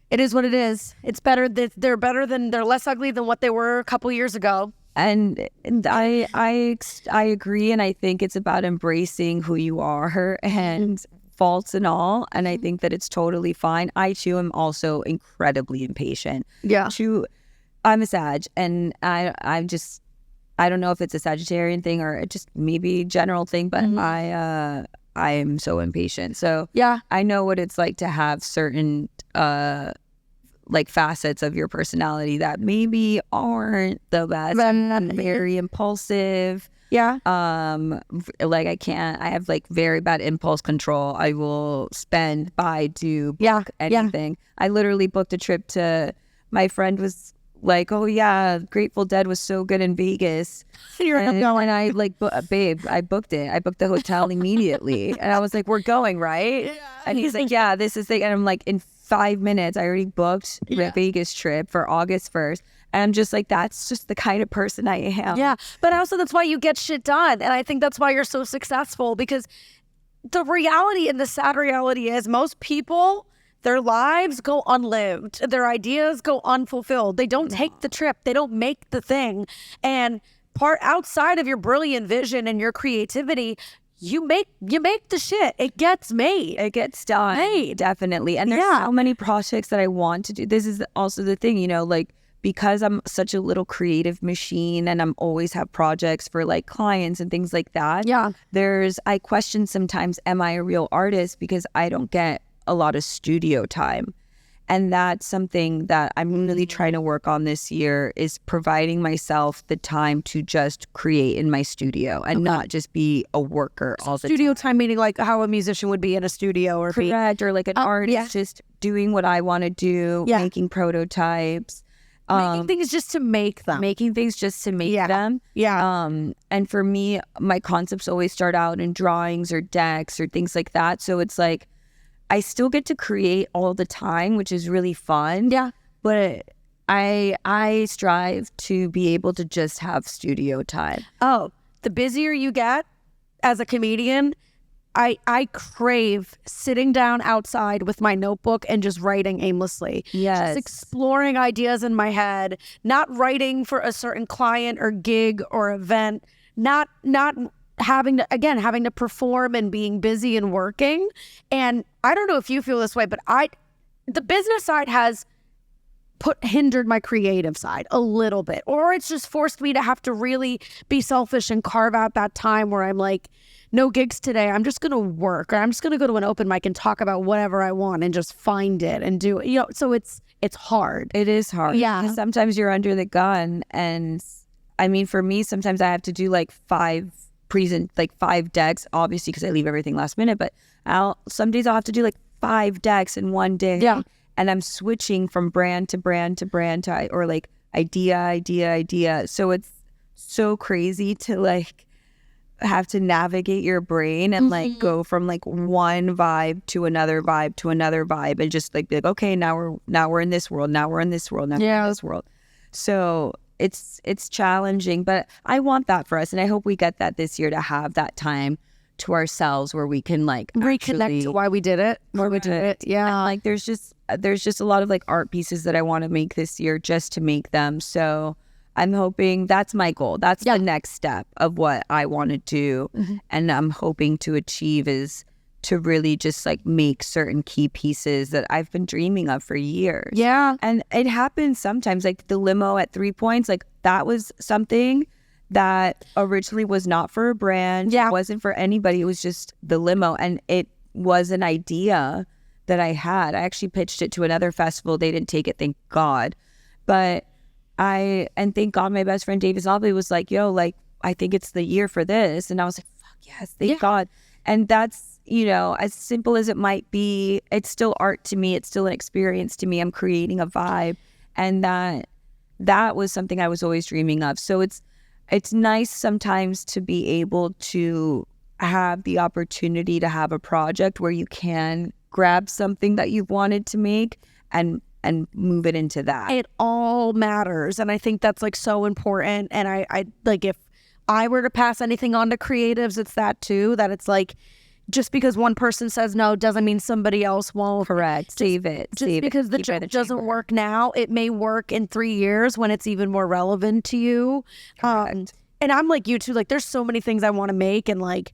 it is what it is. It's better that they're less ugly than what they were a couple years ago. And I agree, and I think it's about embracing who you are and faults and all. And I think that it's totally fine. I too am also incredibly impatient. Yeah. I'm a Sag, and I don't know if it's a Sagittarian thing or just maybe general thing, but I am so impatient. So yeah, I know what it's like to have certain like facets of your personality that maybe aren't the best. I'm very impulsive. Yeah. Like, I have like very bad impulse control. I will spend, buy, do, book anything. I literally booked a trip to, my friend was like, oh yeah, Grateful Dead was so good in Vegas. And I like, babe, I booked it. I booked the hotel immediately. And I was like, we're going, right? Yeah. And he's like, yeah, this is the, and I'm like, in 5 minutes, I already booked the Vegas trip for August 1st. And I'm just like, that's just the kind of person I am. Yeah. But also that's why you get shit done. And I think that's why you're so successful, because the reality and the sad reality is most people, their lives go unlived. Their ideas go unfulfilled. They don't take the trip. They don't make the thing. And part outside of your brilliant vision and your creativity, you make the shit. It gets made. It gets done. Made. Definitely. And there's so many projects that I want to do. This is also the thing, you know, like, because I'm such a little creative machine and I'm always have projects for like clients and things like that. Yeah. I question sometimes, am I a real artist? Because I don't get a lot of studio time. And that's something that I'm really trying to work on this year, is providing myself the time to just create in my studio and not just be a worker all the time. Studio time meaning like how a musician would be in a studio or or like an artist, just doing what I want to do, making prototypes. Making things just to make them. Making things just to make them. Yeah. And for me, my concepts always start out in drawings or decks or things like that. So it's like, I still get to create all the time, which is really fun. Yeah. But I strive to be able to just have studio time. Oh, the busier you get as a comedian, I crave sitting down outside with my notebook and just writing aimlessly. Yes. Just exploring ideas in my head, not writing for a certain client or gig or event, not having to perform and being busy and working. And I don't know if you feel this way, but the business side has hindered my creative side a little bit, or it's just forced me to have to really be selfish and carve out that time where I'm like, no gigs today, I'm just gonna work, or I'm just gonna go to an open mic and talk about whatever I want and just find it and do it. You know, so it's hard. It is hard. Yeah. Sometimes you're under the gun, and I mean, for me, sometimes I have to do like 5 decks, obviously because I leave everything last minute, but some days I'll have to do like 5 decks in one day. Yeah. And I'm switching from brand to brand to brand or like idea. So it's so crazy to like have to navigate your brain and like go from like one vibe to another vibe and just like be like, okay, now we're in this world, now we're in this world, now we're in this world. So it's challenging, but I want that for us, and I hope we get that this year, to have that time to ourselves where we can like reconnect to why we did it. Yeah. And, like there's just a lot of like art pieces that I want to make this year just to make them. So I'm hoping that's my goal. That's the next step of what I want to do. And I'm hoping to achieve is to really just like make certain key pieces that I've been dreaming of for years. Yeah. And it happens sometimes, like the limo at 3 Points, like that was something that originally was not for a brand. It wasn't for anybody. It was just the limo. And it was an idea that I had. I actually pitched it to another festival. They didn't take it, thank God. But thank God my best friend David Zombie was like, yo, like, I think it's the year for this. And I was like, fuck yes, thank God. And that's, you know, as simple as it might be, it's still art to me. It's still an experience to me. I'm creating a vibe. And that was something I was always dreaming of. So it's nice sometimes to be able to have the opportunity to have a project where you can grab something that you've wanted to make and move it into that. It all matters. And I think that's like so important. And I like, if I were to pass anything on to creatives, it's that too, that it's like, just because one person says no doesn't mean somebody else won't. Correct. Save it. Because the joke doesn't work now, it may work in 3 years when it's even more relevant to you. And I'm like you too, like there's so many things I want to make, and like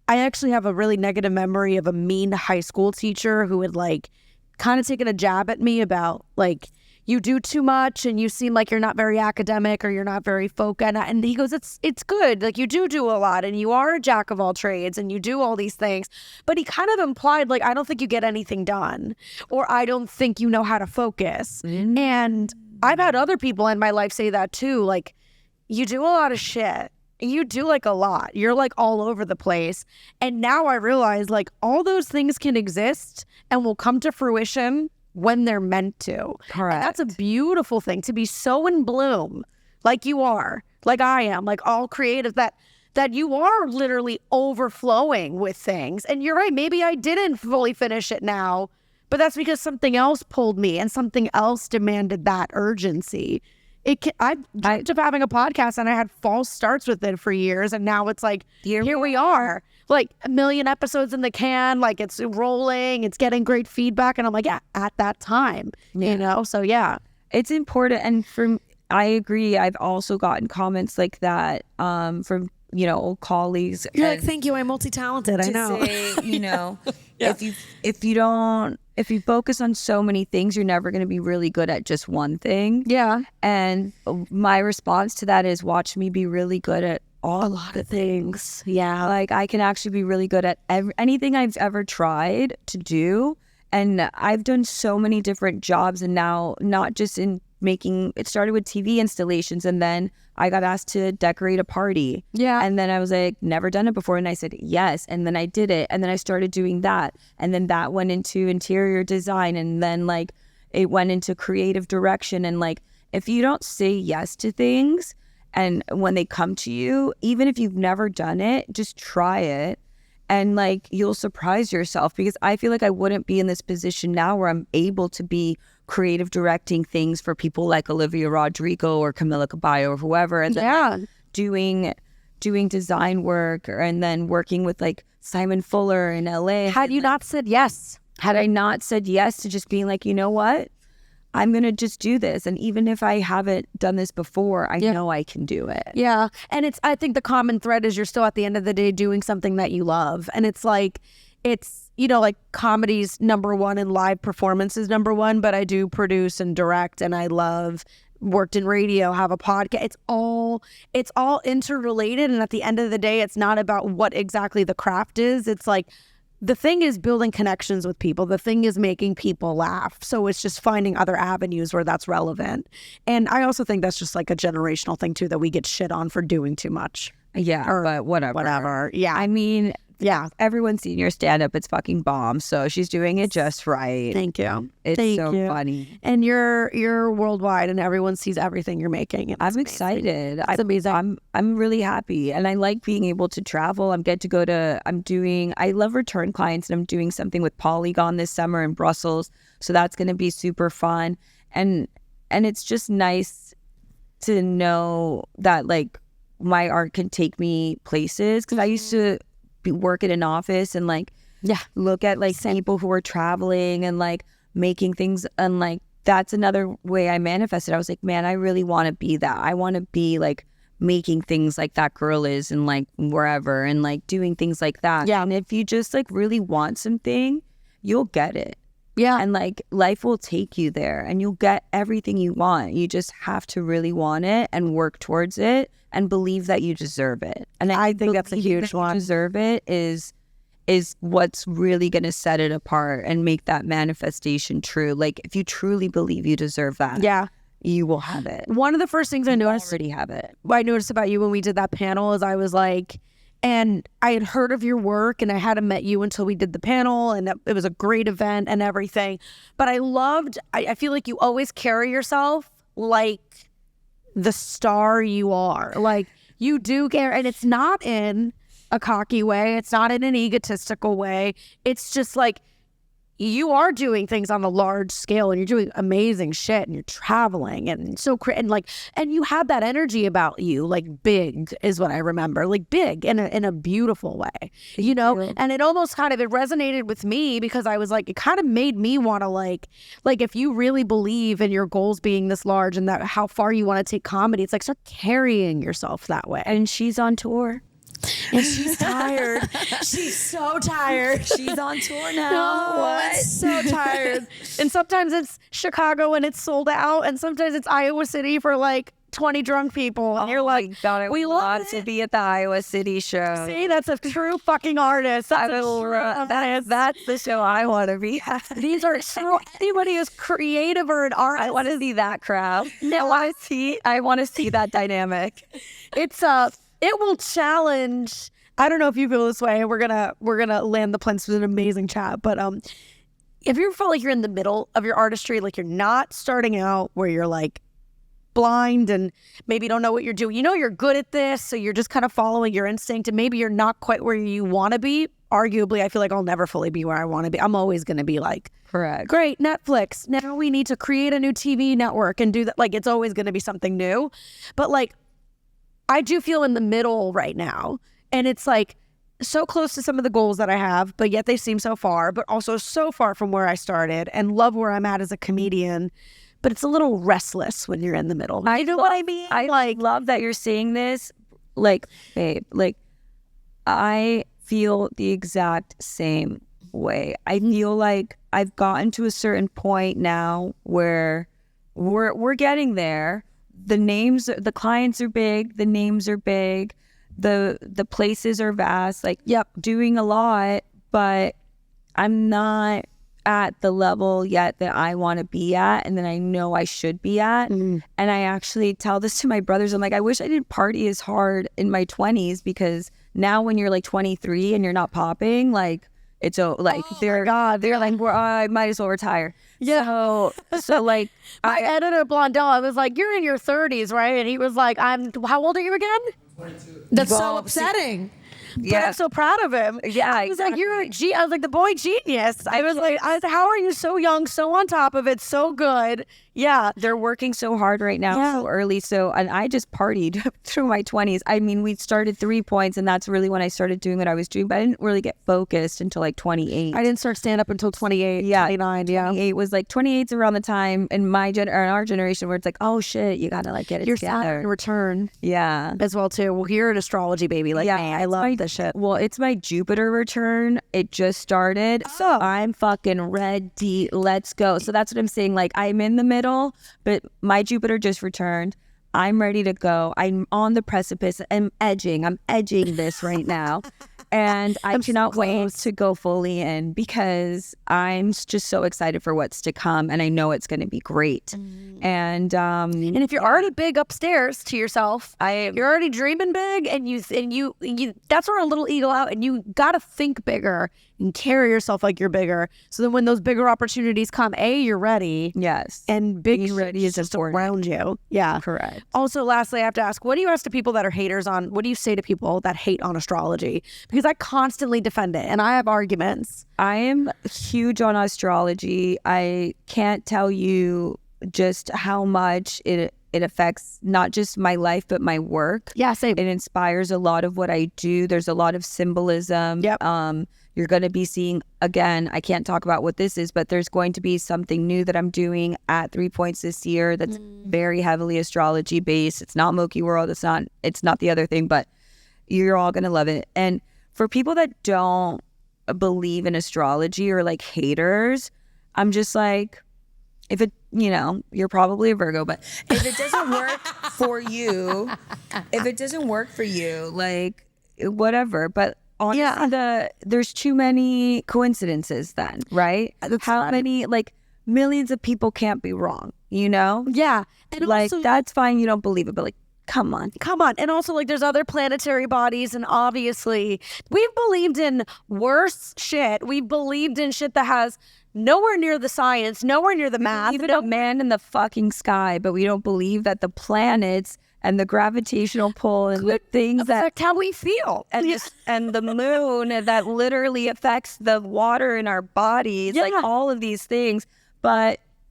I actually have a really negative memory of a mean high school teacher who had like kind of taken a jab at me about like, you do too much and you seem like you're not very academic or you're not very focused. And he goes, it's good. Like you do a lot and you are a jack of all trades and you do all these things. But he kind of implied like, I don't think you get anything done, or I don't think you know how to focus. And I've had other people in my life say that too. Like, you do a lot of shit. You do like a lot. You're like all over the place. And now I realize like all those things can exist and will come to fruition when they're meant to. Correct. And that's a beautiful thing, to be so in bloom like you are, like I am, like all creative, that you are literally overflowing with things. And you're right, maybe I didn't fully finish it now, but that's because something else pulled me and something else demanded that urgency. I dreamt of having a podcast and I had false starts with it for years, and now it's like here we are, like 1 million episodes in the can, like it's rolling, it's getting great feedback, and I'm like, yeah, at that time, you know. So yeah, it's important. And I agree. I've also gotten comments like that from old colleagues. You're like, thank you, I'm multi-talented. I know. Say, if you focus on so many things, you're never going to be really good at just one thing. Yeah. And my response to that is watch me be really good at a lot of things. Yeah. Like I can actually be really good at anything I've ever tried to do. And I've done so many different jobs, and now not just in making, it started with TV installations, and then I got asked to decorate a party. Yeah. And then I was like, never done it before. And I said, yes. And then I did it. And then I started doing that. And then that went into interior design. And then like it went into creative direction. And like, if you don't say yes to things, and when they come to you, even if you've never done it, just try it. And like, you'll surprise yourself, because I feel like I wouldn't be in this position now where I'm able to be creative directing things for people like Olivia Rodrigo or Camila Cabello or whoever. And then doing design work, and then working with like Simon Fuller in LA. Had you not said yes? Had I not said yes to just being like, you know what? I'm going to just do this. And even if I haven't done this before, I know I can do it. Yeah. And I think the common thread is you're still at the end of the day doing something that you love. And it's like, like comedy's #1 and live performance is #1, but I do produce and direct, and I worked in radio, have a podcast. It's all interrelated. And at the end of the day, it's not about what exactly the craft is. It's like, the thing is building connections with people. The thing is making people laugh. So it's just finding other avenues where that's relevant. And I also think that's just like a generational thing too, that we get shit on for doing too much. Yeah, but whatever. Yeah. I mean, yeah. Everyone's seen your stand-up. It's fucking bomb. So she's doing it just right. Thank you. It's Thank so you. funny. And you're worldwide, and everyone sees everything you're making. I'm excited. It's amazing. I'm really happy, and I like being able to travel. I love return clients, and I'm doing something with Polygon this summer in Brussels. So that's going to be super fun. And it's just nice to know that like my art can take me places, because I used to work in an office and like look at like people who are traveling and like making things, and like that's another way I manifested. I was like, man, I really want to be that. I want to be like making things like that girl is, and like wherever, and like doing things like that. Yeah. And if you just like really want something, you'll get it. Yeah. And like life will take you there, and you'll get everything you want. You just have to really want it and work towards it and believe that you deserve it. And I think that's a huge one. Deserve it is what's really going to set it apart and make that manifestation true. Like if you truly believe you deserve that, you will have it. One of the first things I noticed, already have it. I noticed about you when we did that panel is I was like, and I had heard of your work and I hadn't met you until we did the panel, and it was a great event and everything. But I feel like you always carry yourself like the star you are. Like you do care, and it's not in a cocky way. It's not in an egotistical way. It's just like you are doing things on a large scale, and you're doing amazing shit, and you're traveling, and and you have that energy about you, like big is what I remember, like big in a beautiful way, you know. And it almost kind of, it resonated with me, because I was like, it kind of made me want to like if you really believe in your goals being this large and that how far you want to take comedy, it's like start carrying yourself that way. And she's on tour. And she's tired. She's so tired. She's on tour now. What? So tired. And sometimes it's Chicago and it's sold out, and sometimes it's Iowa City for like 20 drunk people. And you're like, God, we love to be at the Iowa City show. See, that's a true fucking artist. That's the show I want to be at. These are so, anybody who's creative or an artist. I want to see that crowd. I want to see that dynamic. It will challenge. I don't know if you feel this way. We're gonna land the plane with an amazing chat, but if you felt like you're in the middle of your artistry, like you're not starting out where you're like blind and maybe don't know what you're doing. You know you're good at this, so you're just kind of following your instinct, and maybe you're not quite where you want to be. Arguably, I feel like I'll never fully be where I want to be. I'm always going to be like, Correct. Great, Netflix. Now we need to create a new TV network and do that. Like, it's always going to be something new. But like, I do feel in the middle right now. And it's like so close to some of the goals that I have, but yet they seem so far, but also so far from where I started, and love where I'm at as a comedian. But it's a little restless when you're in the middle. You know what I mean? I love that you're saying this. Like, babe, like, I feel the exact same way. I feel like I've gotten to a certain point now where we're getting there. The clients are big, the names are big, the places are vast, like, yep, doing a lot, but I'm not at the level yet that I want to be at and that I know I should be at. And I actually tell this to my brothers. I'm like, I wish I didn't party as hard in my 20s, because now when you're like 23 and you're not popping, like, it's like, they're like, well, I might as well retire. Yeah. So like, my editor Blondel, I was like, you're in your 30s, right? And he was like, how old are you again? 22. That's so upsetting. But I'm so proud of him. Yeah, I was like, I was like, the boy genius. I was like, how are you so young, so on top of it, so good? Yeah. They're working so hard right now, so early. So, and I just partied through my 20s. I mean, we started 3 Points, and that's really when I started doing what I was doing, but I didn't really get focused until like 28. I didn't start stand up until 28, 29, 28 was like, 28's around the time in our generation where it's like, oh shit, you gotta like get it together. Saturn return. Yeah. As well too. Well, you're an astrology baby. Like, man, I love this shit. Well, it's my Jupiter return. It just started. So I'm fucking ready. Let's go. So that's what I'm saying. Like, I'm in the middle, but my Jupiter just returned. I'm ready to go. I'm on the precipice. I'm edging this right now. And I cannot wait to go fully in, because I'm just so excited for what's to come, and I know it's going to be great. And if you're already big upstairs to yourself, you're already dreaming big, and you that's where a little ego out, and you got to think bigger and carry yourself like you're bigger. So then when those bigger opportunities come, you're ready. Yes. And being ready is just important. around you. Yeah. Correct. Also, lastly, I have to ask, what do you ask to people that are haters on, what do you say to people that hate on astrology? Because I constantly defend it, and I have arguments. I am huge on astrology. I can't tell you just how much it affects not just my life, but my work. Yeah, same. It inspires a lot of what I do. There's a lot of symbolism. Yep. You're going to be seeing, again, I can't talk about what this is, but there's going to be something new that I'm doing at 3 Points this year that's very heavily astrology based. It's not MOKI world. It's not the other thing, but you're all going to love it. And for people that don't believe in astrology or like haters, I'm just like, if it, you're probably a Virgo, but if it doesn't work for you, like, whatever. But honestly, there's too many coincidences then, right? How many, like, millions of people can't be wrong, Yeah. And like, also, that's fine, you don't believe it, but like, come on. And also, like, there's other planetary bodies, and obviously we've believed in worse shit. We've believed in shit that has nowhere near the science, nowhere near the math. Even a man in the fucking sky, but we don't believe that the planets and the gravitational pull and the things that affect how we feel, and the moon that literally affects the water in our bodies, like all of these things.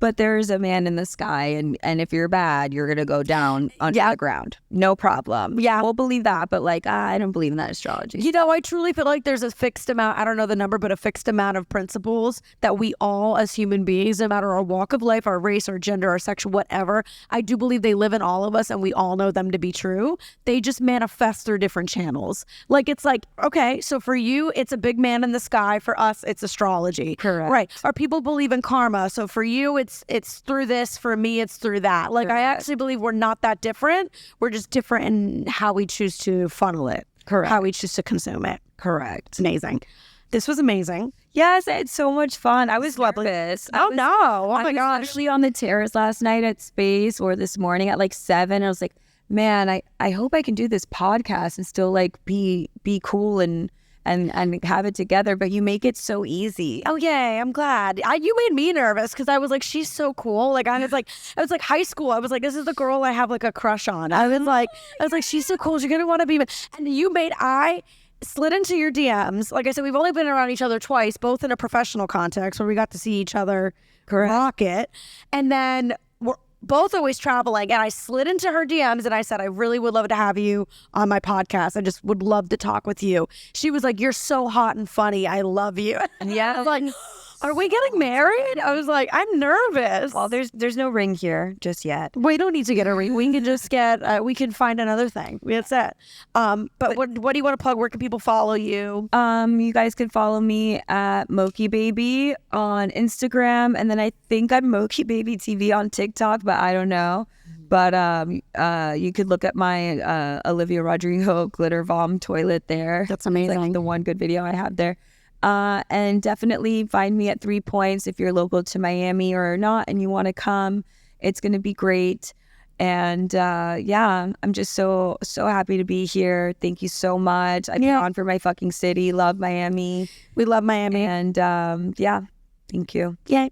But there's a man in the sky, and if you're bad, you're gonna go down under the ground. No problem. Yeah, we'll believe that, but like, I don't believe in that astrology. I truly feel like there's a fixed amount, I don't know the number, but a fixed amount of principles that we all as human beings, no matter our walk of life, our race, our gender, our sexual, whatever, I do believe they live in all of us, and we all know them to be true. They just manifest through different channels. Like, it's like, okay, so for you, it's a big man in the sky. For us, it's astrology. Correct. Right. Or people believe in karma. So for you, it's through this. For me, it's through that. Like, I actually believe we're not that different. We're just different in how we choose to funnel it. Correct. How we choose to consume it. Correct. It's amazing. This was amazing. Yes, I had so much fun. I was nervous. Oh my gosh. I was actually on the terrace last night at Space, or this morning at like 7. I was like, man, I hope I can do this podcast and still like be cool and and have it together. But you make it so easy. Oh yay, I'm glad. You made me nervous because I was like, she's so cool. Like I was like high school. I was like, this is the girl I have like a crush on. I was like, she's so cool. She's gonna want to be. And I slid into your DMs. Like I said, we've only been around each other twice, both in a professional context where we got to see each other rock it. And then we're both always traveling. And I slid into her DMs and I said, I really would love to have you on my podcast. I just would love to talk with you. She was like, you're so hot and funny. I love you. Yeah. I was like, are we getting married? I was like, I'm nervous. Well, there's no ring here just yet. We don't need to get a ring. We can just get, we can find another thing. That's it. But what do you want to plug? Where can people follow you? You guys can follow me at MOKIBABY on Instagram. And then I think I'm MOKIBABY TV on TikTok, but I don't know. But you could look at my Olivia Rodrigo glitter bomb toilet there. That's amazing. It's like the one good video I have there. And definitely find me at 3 Points if you're local to Miami or not and you want to come. It's going to be great. And yeah, I'm just so happy to be here. Thank you so much. I've been on for my fucking city. Love Miami. We love Miami. And yeah, thank you. Yay.